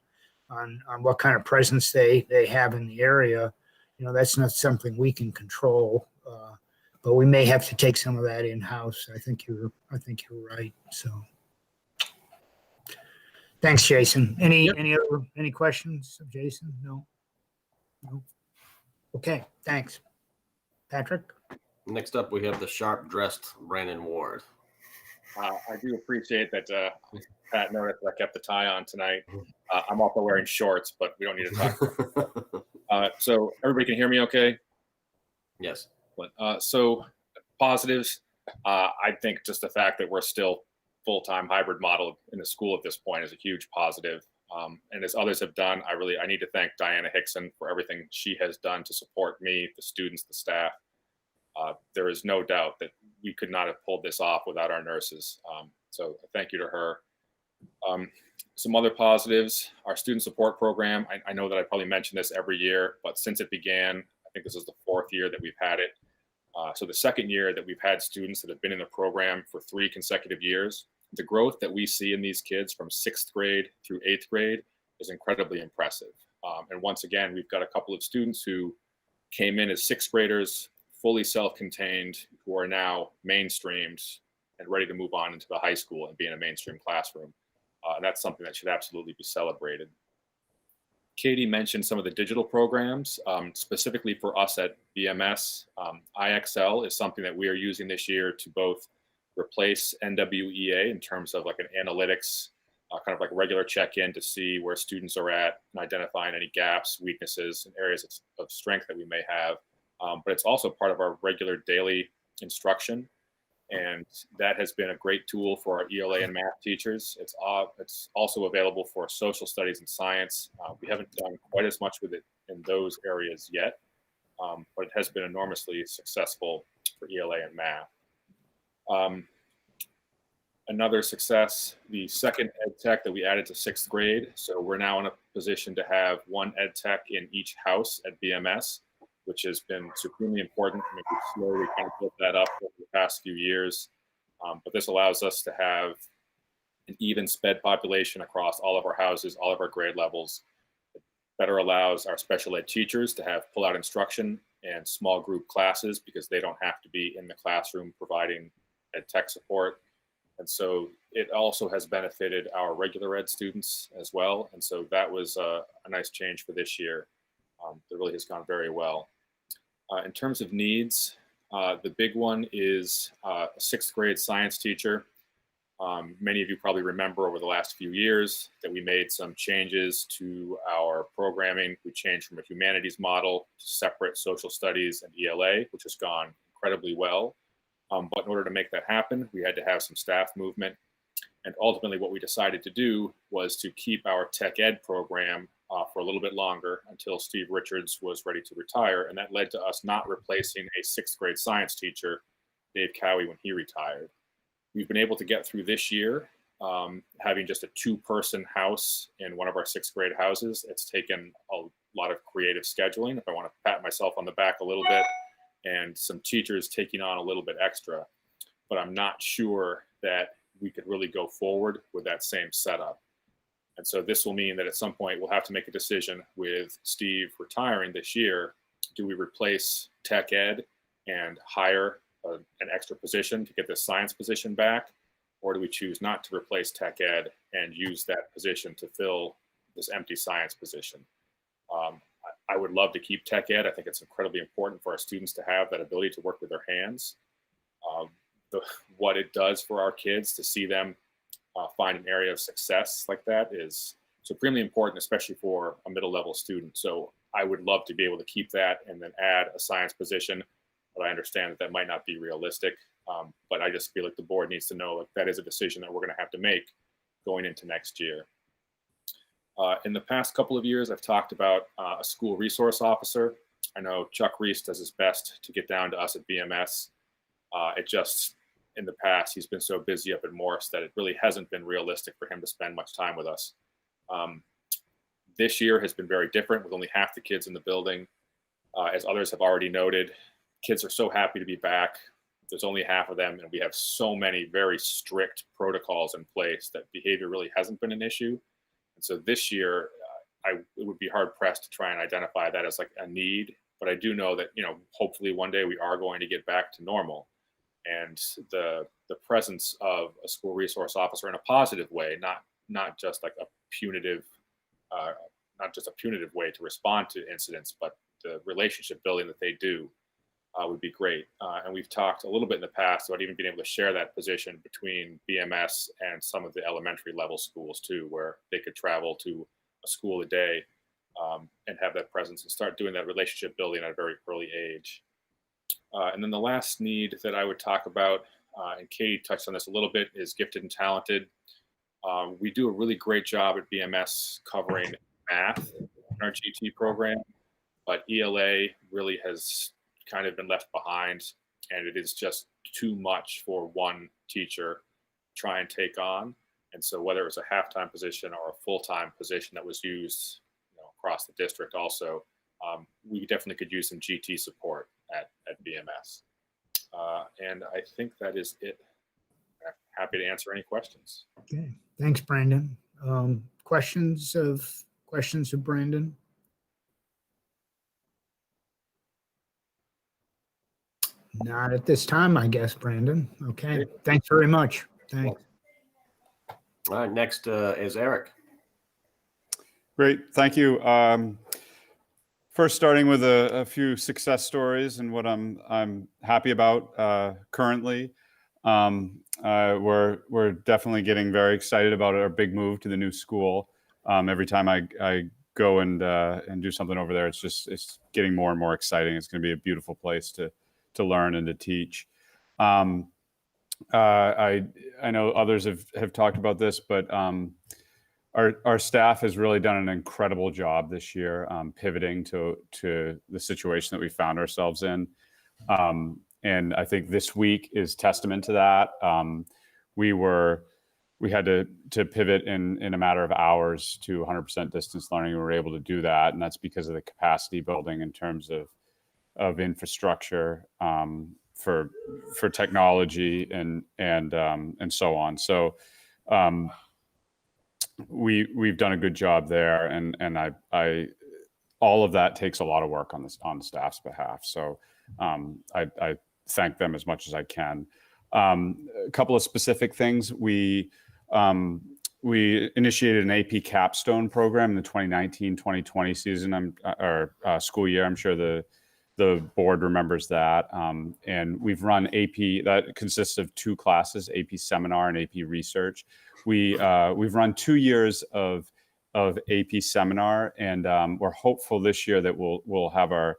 what kind of presence they have in the area. that's not something we can control. But we may have to take some of that in-house. I think you're right. So thanks, Jason. Any questions of Jason? No. Okay, thanks. Patrick? Next up, we have the sharp-dressed Brandon Ward. I do appreciate that Pat noticed that I kept the tie on tonight. I'm also wearing shorts, but we don't need to talk. So everybody can hear me okay? Yes. So positives, I think just the fact that we're still full-time hybrid model in the school at this point is a huge positive. And as others have done, I need to thank Diana Hickson for everything she has done to support me, the students, the staff. There is no doubt that we could not have pulled this off without our nurses. So thank you to her. Some other positives, our student support program. I know that I probably mention this every year, but since it began, I think this is the 4th year that we've had it. So the 2nd year that we've had students that have been in the program for 3 consecutive years. The growth that we see in these kids from 6th grade through 8th grade is incredibly impressive. And once again, we've got a couple of students who came in as 6th graders, fully self-contained, who are now mainstreamed and ready to move on into the high school and be in a mainstream classroom. And that's something that should absolutely be celebrated. Katie mentioned some of the digital programs, specifically for us at BMS. IXL is something that we are using this year to both replace NWEA in terms of like an analytics, kind of like regular check-in to see where students are at and identifying any gaps, weaknesses, and areas of strength that we may have. But it's also part of our regular daily instruction. And that has been a great tool for our ELA and math teachers. It's also available for social studies and science. We haven't done quite as much with it in those areas yet, but it has been enormously successful for ELA and math. Another success, the second ed tech that we added to 6th grade. So we're now in a position to have 1 ed tech in each house at BMS, which has been supremely important. I mean, we've slowly kind of built that up over the past few years. But this allows us to have an even sped population across all of our houses, all of our grade levels. It better allows our special ed teachers to have pull-out instruction and small group classes because they don't have to be in the classroom providing ed tech support. And so it also has benefited our regular ed students as well. And so that was a nice change for this year. That really has gone very well. In terms of needs, the big one is a 6th grade science teacher. Many of you probably remember over the last few years that we made some changes to our programming. We changed from a humanities model to separate social studies and ELA, which has gone incredibly well. But in order to make that happen, we had to have some staff movement. And ultimately what we decided to do was to keep our tech ed program for a little bit longer until Steve Richards was ready to retire. And that led to us not replacing a 6th grade science teacher, Dave Cowie, when he retired. We've been able to get through this year, having just a 2-person house in one of our 6th grade houses. It's taken a lot of creative scheduling, if I want to pat myself on the back a little bit, and some teachers taking on a little bit extra. But I'm not sure that we could really go forward with that same setup. And so this will mean that at some point we'll have to make a decision with Steve retiring this year. Do we replace tech ed and hire an extra position to get the science position back? Or do we choose not to replace tech ed and use that position to fill this empty science position? I would love to keep tech ed. I think it's incredibly important for our students to have that ability to work with their hands. What it does for our kids to see them find an area of success like that is supremely important, especially for a middle level student. So I would love to be able to keep that and then add a science position, but I understand that that might not be realistic. But I just feel like the board needs to know that that is a decision that we're going to have to make going into next year. In the past couple of years, I've talked about a school resource officer. I know Chuck Reese does his best to get down to us at BMS. It just, in the past, he's been so busy up at Morse that it really hasn't been realistic for him to spend much time with us. This year has been very different with only half the kids in the building. As others have already noted, kids are so happy to be back. There's only half of them, and we have so many very strict protocols in place that behavior really hasn't been an issue. And so this year, it would be hard pressed to try and identify that as like a need But I do know that, hopefully one day we are going to get back to normal. And the presence of a school resource officer in a positive way, not just like a punitive, not just a punitive way to respond to incidents, but the relationship building that they do would be great. And we've talked a little bit in the past about even being able to share that position between BMS and some of the elementary level schools too, where they could travel to a school a day and have that presence and start doing that relationship building at a very early age. And then the last need that I would talk about, and Katie touched on this a little bit, is gifted and talented. We do a really great job at BMS covering math in our GT program, but ELA really has kind of been left behind, and it is just too much for one teacher to try and take on. And so whether it was a half-time position or a full-time position that was used across the district also, we definitely could use some GT support at BMS. And I think that is it. I'm happy to answer any questions. Okay, thanks, Brandon. Questions of Brandon? Not at this time, I guess, Brandon. Okay, thanks very much. Thanks. All right, next is Eric. Great, thank you. First, starting with a few success stories and what I'm happy about currently. We're definitely getting very excited about our big move to the new school. Every time I go and do something over there, it's getting more and more exciting. It's going to be a beautiful place to learn and to teach. I know others have talked about this, but our staff has really done an incredible job this year, pivoting to the situation that we found ourselves in. And I think this week is testament to that. We had to pivot in a matter of hours to 100% distance learning. We were able to do that, and that's because of the capacity building in terms of infrastructure for technology and so on. So we've done a good job there, and I all of that takes a lot of work on the staff's behalf. So I thank them as much as I can. A couple of specific things. We initiated an AP capstone program in the 2019-2020 season or school year. I'm sure the board remembers that. And we've run AP that consists of two classes, AP Seminar and AP Research. We've run 2 years of AP Seminar, and we're hopeful this year that we'll have our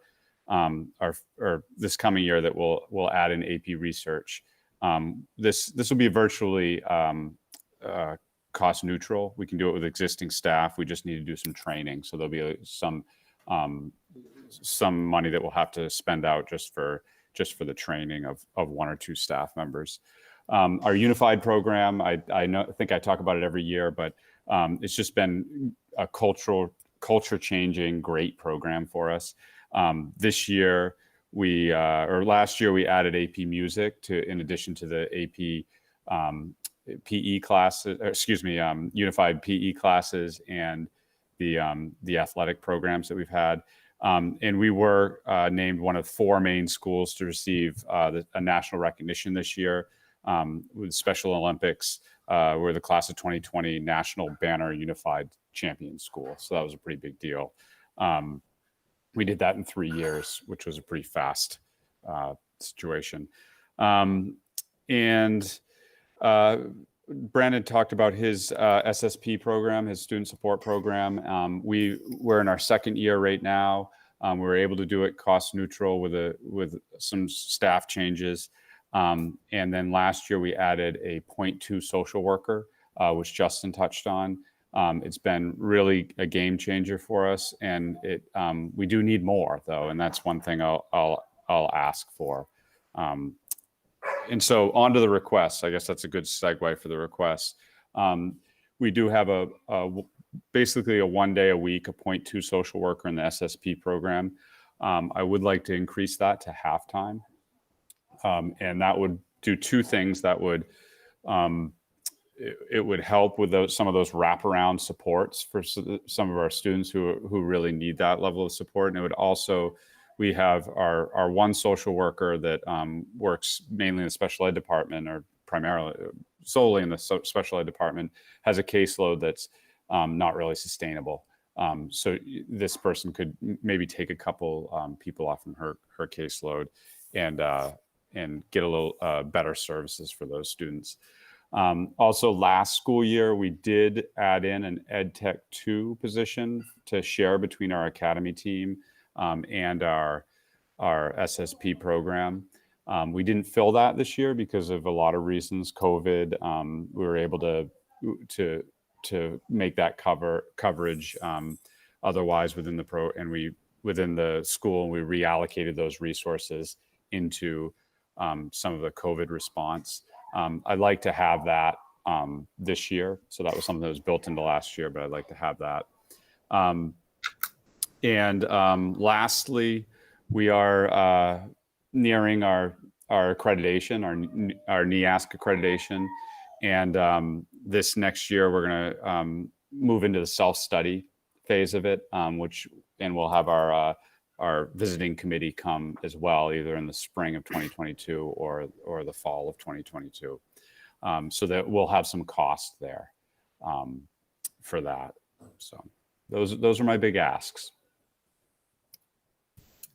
this coming year that we'll add in AP Research. This will be virtually cost neutral. We can do it with existing staff. We just need to do some training, so there'll be some money that we'll have to spend out just for the training of 1 or 2 staff members. Our unified program, I think I talk about it every year, but it's just been a culture changing great program for us. This year last year we added AP Music in addition to the AP PE classes, unified PE classes and the athletic programs that we've had. And we were named one of 4 main schools to receive a national recognition this year with Special Olympics. We're the class of 2020 National Banner Unified Champion School. So that was a pretty big deal. We did that in 3 years, which was a pretty fast situation. And Brandon talked about his SSP program, his student support program. We're in our 2nd year right now. We were able to do it cost neutral with some staff changes. And then last year we added a 0.2 social worker, which Justin touched on. It's been really a game changer for us, and we do need more though, and that's one thing I'll ask for. And so on to the requests. I guess that's a good segue for the requests. We do have basically a 1 day a week, a 0.2 social worker in the SSP program. I would like to increase that to half-time. And that would do 2 things. That would it would help with some of those wraparound supports for some of our students who really need that level of support. And it would also we have our one social worker that works mainly in the special ed department, or primarily solely in the special ed department, has a caseload that's not really sustainable. So this person could maybe take a couple people off from her caseload and get a little better services for those students. Also, last school year, we did add in an Ed Tech 2 position to share between our academy team and our SSP program. We didn't fill that this year because of a lot of reasons. COVID, we were able to make that coverage otherwise within the school, and we reallocated those resources into some of the COVID response. I'd like to have that this year. So that was something that was built into last year, but I'd like to have that. Lastly, we are nearing our accreditation, our NEASC accreditation. And this next year, we're going to move into the self-study phase of it, and we'll have our visiting committee come as well, either in the spring of 2022 or the fall of 2022. So that we'll have some cost there for that. So those are my big asks.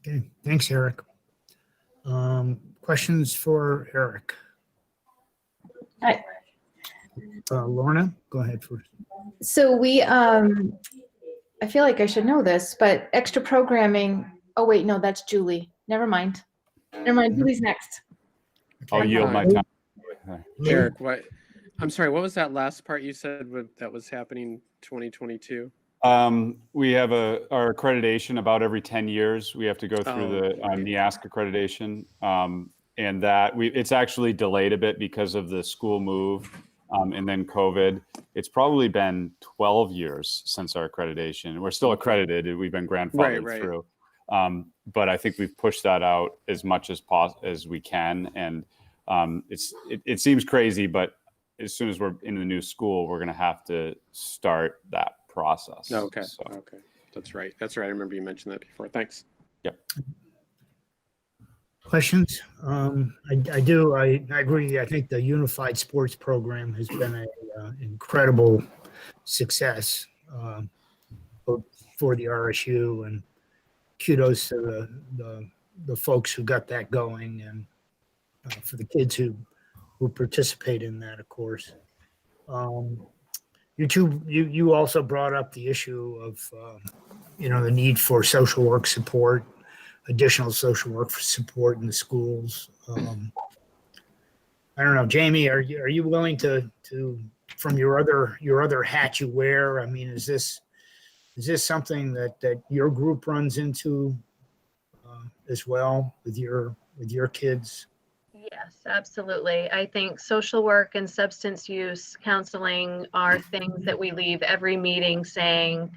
Okay, thanks, Eric. Questions for Eric? Hi. Lorna, go ahead first. So we, I feel like I should know this, but extra programming. Oh wait, no, that's Julie. Never mind. Julie's next. I'll yield my time. Eric, what? I'm sorry. What was that last part you said that was happening 2022? We have our accreditation about every 10 years. We have to go through the NEASC accreditation, and it's actually delayed a bit because of the school move. And then COVID. It's probably been 12 years since our accreditation. We're still accredited. We've been grandfathered through. But I think we've pushed that out as much as we can. And it seems crazy, but as soon as we're in the new school, we're going to have to start that process. Okay. So. Okay. That's right. I remember you mentioned that before. Thanks. Yep. Questions? I do. I agree. I think the unified sports program has been an incredible success both for the RSU, and kudos to the folks who got that going, and for the kids who participate in that, of course. You also brought up the issue of the need for social work support, additional social work support in the schools. I don't know, Jamie, are you willing to from your other hat you wear? I mean, is this something that your group runs into as well with your kids? Yes, absolutely. I think social work and substance use counseling are things that we leave every meeting saying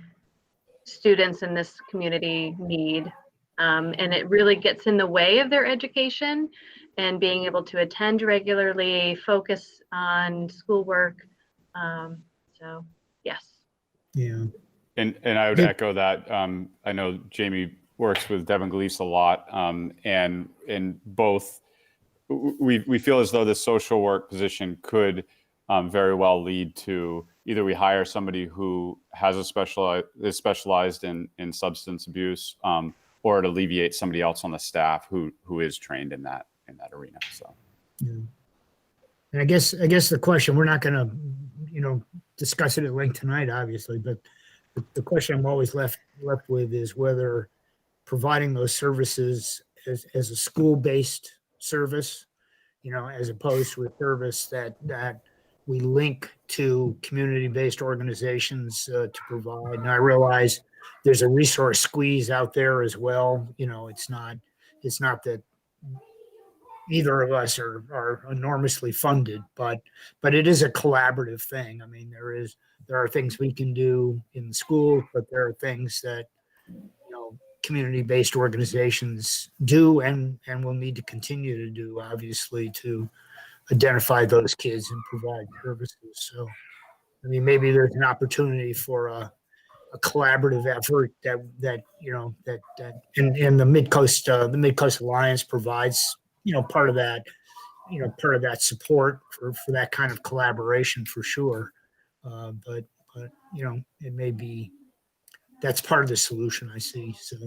students in this community need. And it really gets in the way of their education and being able to attend regularly, focus on schoolwork. So, yes. Yeah. And I would echo that. I know Jamie works with Devin Gleese a lot, and both we feel as though the social work position could very well lead to either we hire somebody who has is specialized in substance abuse, or it alleviates somebody else on the staff who is trained in that arena. So, yeah. And I guess the question, we're not going to discuss it at length tonight, obviously, but the question I'm always left with is whether providing those services as a school-based service, as opposed to a service that we link to community-based organizations to provide. And I realize there's a resource squeeze out there as well. It's not that either of us are enormously funded, but it is a collaborative thing. I mean, there are things we can do in the school, but there are things that community-based organizations do and will need to continue to do, obviously, to identify those kids and provide services. So, I mean, maybe there's an opportunity for a a collaborative effort that and the Mid-Coast Alliance provides, part of that, support for that kind of collaboration for sure. But it may be, that's part of the solution I see. So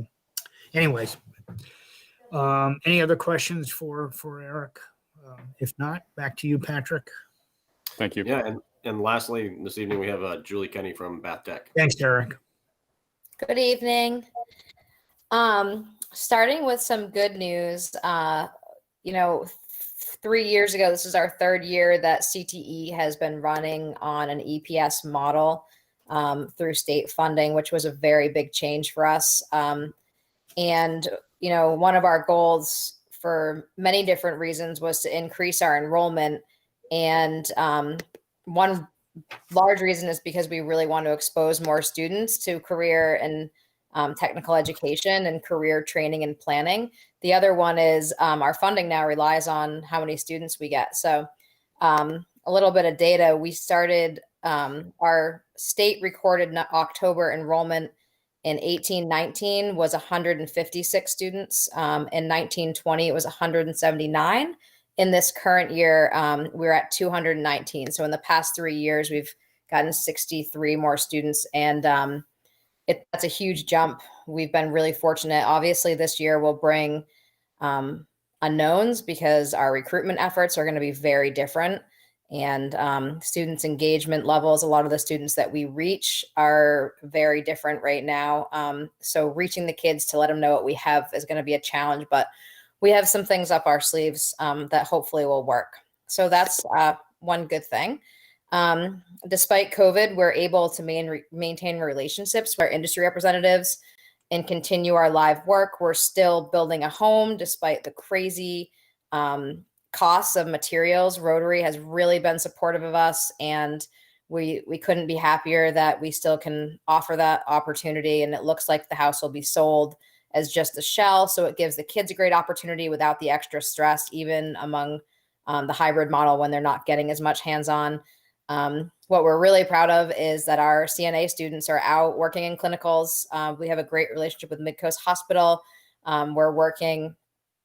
anyways, any other questions for Eric? If not, back to you, Patrick. Thank you. Yeah, and lastly, this evening we have Julie Kenny from Bath Tech. Thanks, Eric. Good evening. Starting with some good news. 3 years ago, this is our third year that CTE has been running on an EPS model through state funding, which was a very big change for us. And one of our goals for many different reasons was to increase our enrollment. And one large reason is because we really want to expose more students to career and technical education and career training and planning. The other one is our funding now relies on how many students we get. So a little bit of data, we started our state recorded October enrollment in 1819 was 156 students. In 1920, it was 179. In this current year, we're at 219. So in the past 3 years, we've gotten 63 more students, and that's a huge jump. We've been really fortunate. Obviously, this year will bring unknowns because our recruitment efforts are going to be very different, and students' engagement levels, a lot of the students that we reach are very different right now. So reaching the kids to let them know what we have is going to be a challenge, but we have some things up our sleeves that hopefully will work. So that's one good thing. Despite COVID, we're able to maintain relationships with our industry representatives and continue our live work. We're still building a home despite the crazy costs of materials. Rotary has really been supportive of us, and we couldn't be happier that we still can offer that opportunity. And it looks like the house will be sold as just a shell. So it gives the kids a great opportunity without the extra stress, even among the hybrid model when they're not getting as much hands-on. What we're really proud of is that our CNA students are out working in clinicals. We have a great relationship with Mid-Coast Hospital. We're working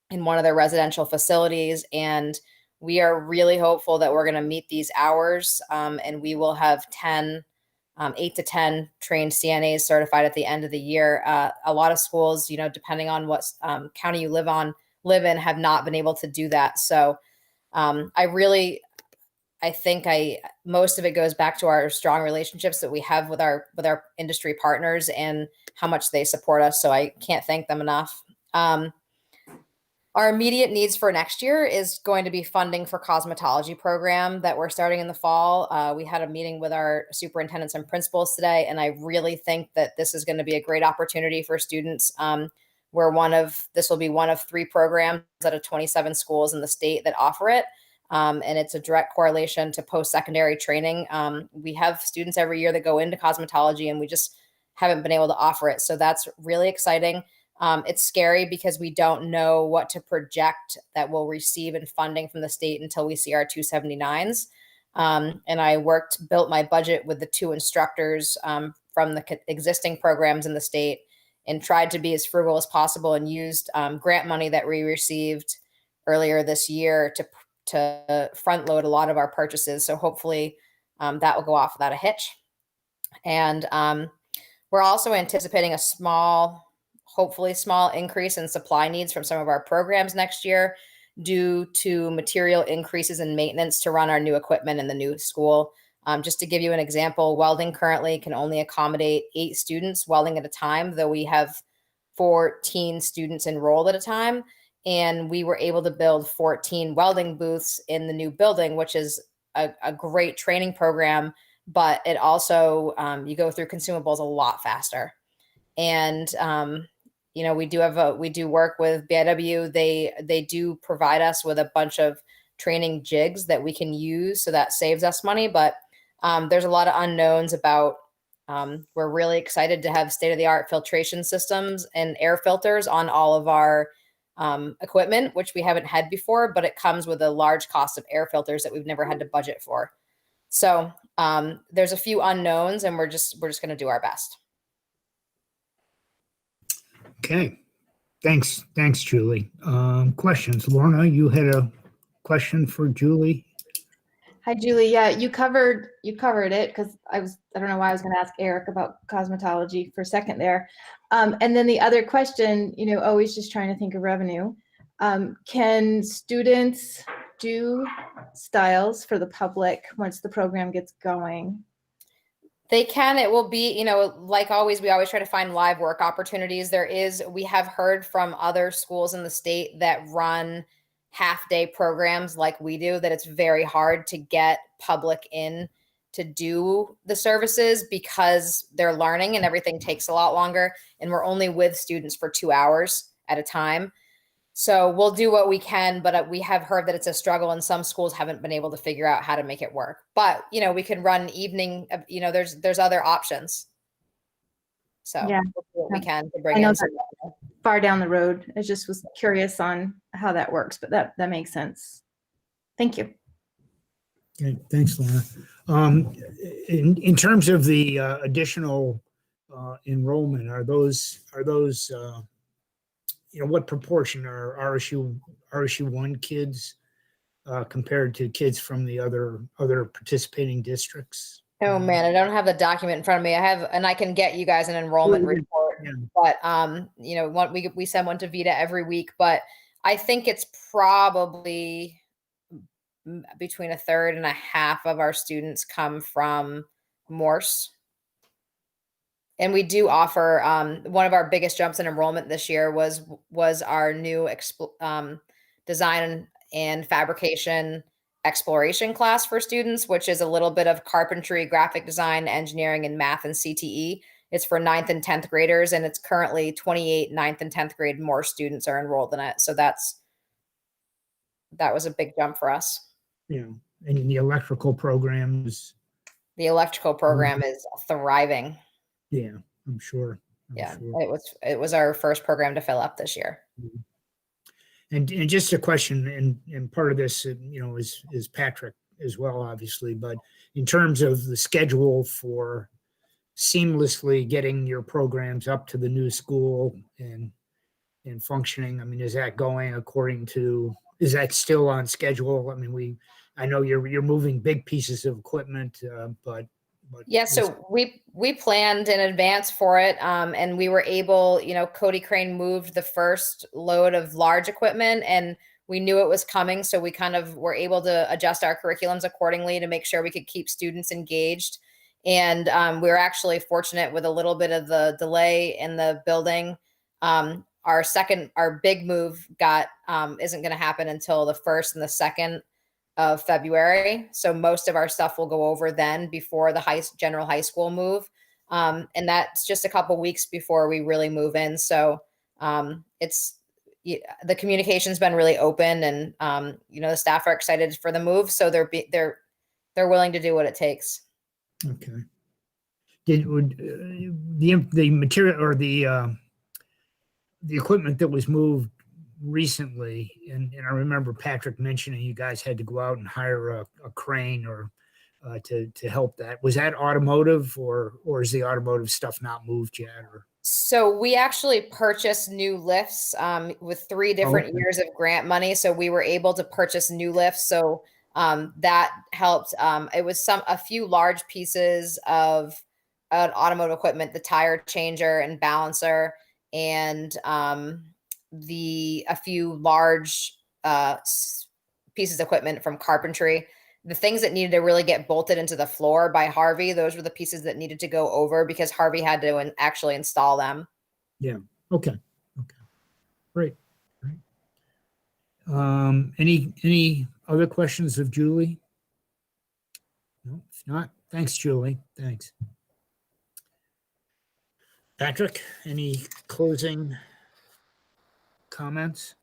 in one of their residential facilities, and we are really hopeful that we're going to meet these hours, and we will have 8 to 10 trained CNAs certified at the end of the year. A lot of schools, depending on what county you live in, have not been able to do that. So I think most of it goes back to our strong relationships that we have with our industry partners and how much they support us. So I can't thank them enough. Our immediate needs for next year is going to be funding for cosmetology program that we're starting in the fall. We had a meeting with our superintendents and principals today, and I really think that this is going to be a great opportunity for students. This will be one of 3 programs out of 27 schools in the state that offer it. And it's a direct correlation to post-secondary training. We have students every year that go into cosmetology, and we just haven't been able to offer it. So that's really exciting. It's scary because we don't know what to project that we'll receive in funding from the state until we see our 279s. And I built my budget with the 2 instructors from the existing programs in the state and tried to be as frugal as possible and used grant money that we received earlier this year to front load a lot of our purchases. So hopefully that will go off without a hitch. And we're also anticipating hopefully small increase in supply needs from some of our programs next year due to material increases in maintenance to run our new equipment in the new school. Just to give you an example, welding currently can only accommodate 8 students welding at a time, though we have 14 students enrolled at a time. And we were able to build 14 welding booths in the new building, which is a great training program, but it also, you go through consumables a lot faster. And, we do work with BIW. They do provide us with a bunch of training jigs that we can use. So that saves us money, but there's a lot of unknowns about, we're really excited to have state-of-the-art filtration systems and air filters on all of our equipment, which we haven't had before, but it comes with a large cost of air filters that we've never had to budget for. So there's a few unknowns, and we're just going to do our best. Okay. Thanks, Julie. Questions. Lorna, you had a question for Julie? Hi, Julie. Yeah, you covered it because I don't know why I was going to ask Eric about cosmetology for a second there. And then the other question, always just trying to think of revenue. Can students do styles for the public once the program gets going? They can. It will be, like always, we always try to find live work opportunities. We have heard from other schools in the state that run half-day programs like we do, that it's very hard to get public in to do the services because they're learning and everything takes a lot longer. And we're only with students for 2 hours at a time. So we'll do what we can, but we have heard that it's a struggle and some schools haven't been able to figure out how to make it work. But, we can run evening, there's other options. So Yeah, we'll do what we can to bring I know in. that's far down the road. I just was curious on how that works, but that makes sense. Thank you. Okay, thanks, Lorna. In terms of the additional enrollment, are those what proportion are RSU1 kids compared to kids from the other participating districts? Oh man, I don't have the document in front of me. And I can get you guys an enrollment report, but we send one to Vita every week, but I think it's probably between a third and a half of our students come from Morse. And we do offer, one of our biggest jumps in enrollment this year was our new design and fabrication exploration class for students, which is a little bit of carpentry, graphic design, engineering, and math and CTE. It's for 9th and 10th graders, and it's currently 28 9th and 10th grade more students are enrolled in it. So that was a big jump for us. Yeah, and the electrical programs. The electrical program is thriving. Yeah, I'm sure. It was our first program to fill up this year. And just a question, and part of this, is Patrick as well, obviously, but in terms of the schedule for seamlessly getting your programs up to the new school and functioning, I mean, is that going is that still on schedule? I mean, I know you're moving big pieces of equipment, but yeah, so we planned in advance for it, and we were able, Cody Crane moved the first load of large equipment, and we knew it was coming, so we kind of were able to adjust our curriculums accordingly to make sure we could keep students engaged. And we were actually fortunate with a little bit of the delay in the building. Our big move isn't going to happen until the 1st and the 2nd of February. So most of our stuff will go over then before the general high school move. And that's just a couple weeks before we really move in. So the communication's been really open, and the staff are excited for the move. So they're willing to do what it takes. Okay. Would the material or the equipment that was moved recently, and I remember Patrick mentioning you guys had to go out and hire a crane or to help that. Was that automotive, or is the automotive stuff not moved yet? So we actually purchased new lifts with 3 different years of grant money. So we were able to purchase new lifts. So that helped. It was a few large pieces of automotive equipment, the tire changer and balancer, and a few large pieces of equipment from carpentry. The things that needed to really get bolted into the floor by Harvey, those were the pieces that needed to go over because Harvey had to actually install them. Yeah. Okay. Great. Any other questions of Julie? No, if not, thanks, Julie. Thanks. Patrick, any closing comments?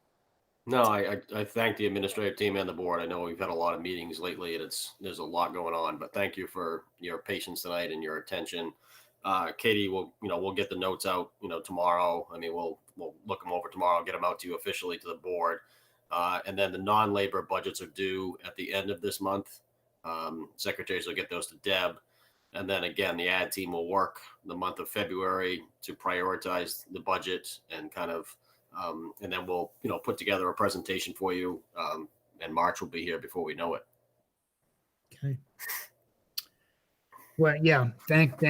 No, I thank the administrative team and the board. I know we've had a lot of meetings lately, and there's a lot going on, but thank you for your patience tonight and your attention. Katie, we'll get the notes out, tomorrow. I mean, we'll look them over tomorrow, get them out to you officially to the board. And then the non-labor budgets are due at the end of this month. Secretaries will get those to Deb. And then again, the ad team will work the month of February to prioritize the budget and kind of, and then we'll, put together a presentation for you. And March will be here before we know it. Okay. Well, yeah, thank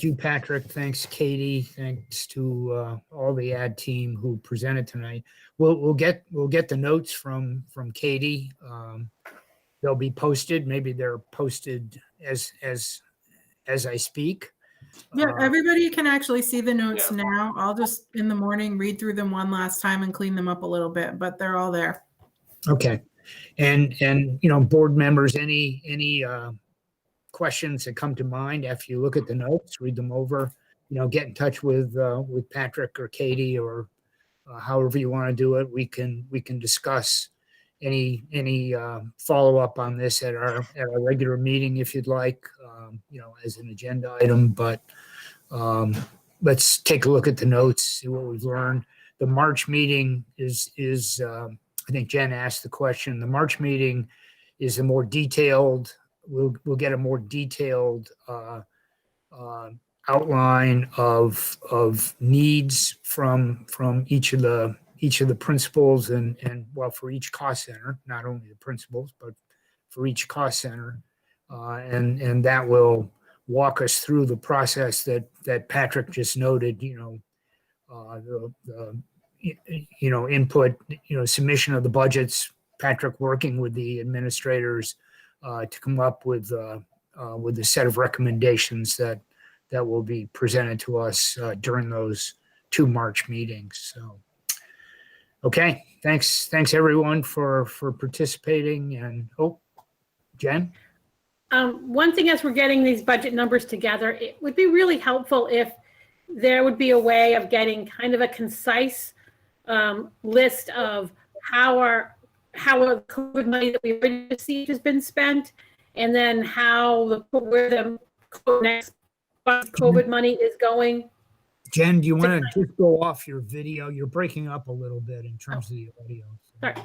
you, Patrick. Thanks, Katie. Thanks to all the ad team who presented tonight. We'll get the notes from Katie. They'll be posted. Maybe they're posted as I speak. Yeah, everybody can actually see the notes now. I'll just in the morning read through them one last time and clean them up a little bit, but they're all there. Okay. And board members, any questions that come to mind after you look at the notes, read them over, get in touch with Patrick or Katie or however you want to do it. We can discuss any follow-up on this at our regular meeting if you'd like, as an agenda item, but let's take a look at the notes, see what we've learned. The March meeting is I think Jen asked the question. The March meeting is a more detailed, we'll get a more detailed outline of needs from each of the principals and well, for each cost center, not only the principals, but for each cost center. And that will walk us through the process that Patrick just noted, the input, submission of the budgets, Patrick working with the administrators to come up with a set of recommendations that will be presented to us during those 2 March meetings. So, okay, thanks everyone for participating. And Jen? One thing, as we're getting these budget numbers together, it would be really helpful if there would be a way of getting kind of a concise list of how our COVID money that we already received has been spent, and then where the next COVID money is going. Jen, do you want to just go off your video? You're breaking up a little bit in terms of the audio. Sorry.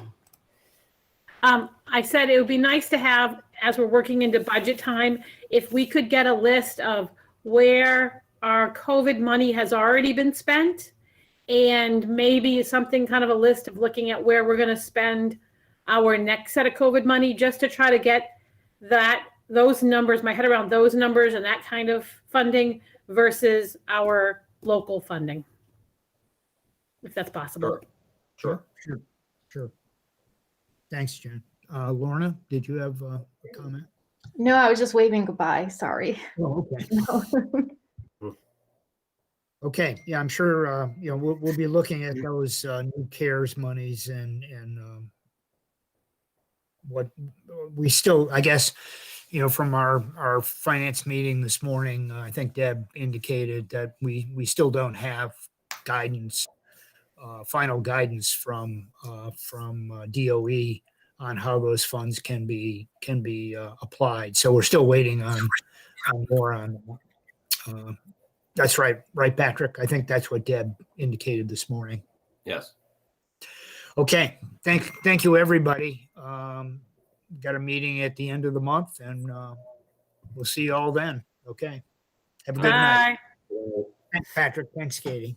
I said it would be nice to have, as we're working into budget time, if we could get a list of where our COVID money has already been spent, and maybe something kind of a list of looking at where we're going to spend our next set of COVID money, just to try to get those numbers, my head around those numbers and that kind of funding versus our local funding, if that's possible. Sure. Thanks, Jen. Lorna, did you have a comment? No, I was just waving goodbye. Sorry. Oh, okay. Okay. Yeah, I'm sure, we'll be looking at those new CARES monies and what we still, I guess, from our finance meeting this morning, I think Deb indicated that we still don't have guidance, final guidance from DOE on how those funds can be applied. So we're still waiting on more on that. That's right, Patrick? I think that's what Deb indicated this morning. Yes. Okay, thank you, everybody. Got a meeting at the end of the month, and we'll see you all then. Okay. Have a good night. Thanks, Patrick. Thanks, Katie.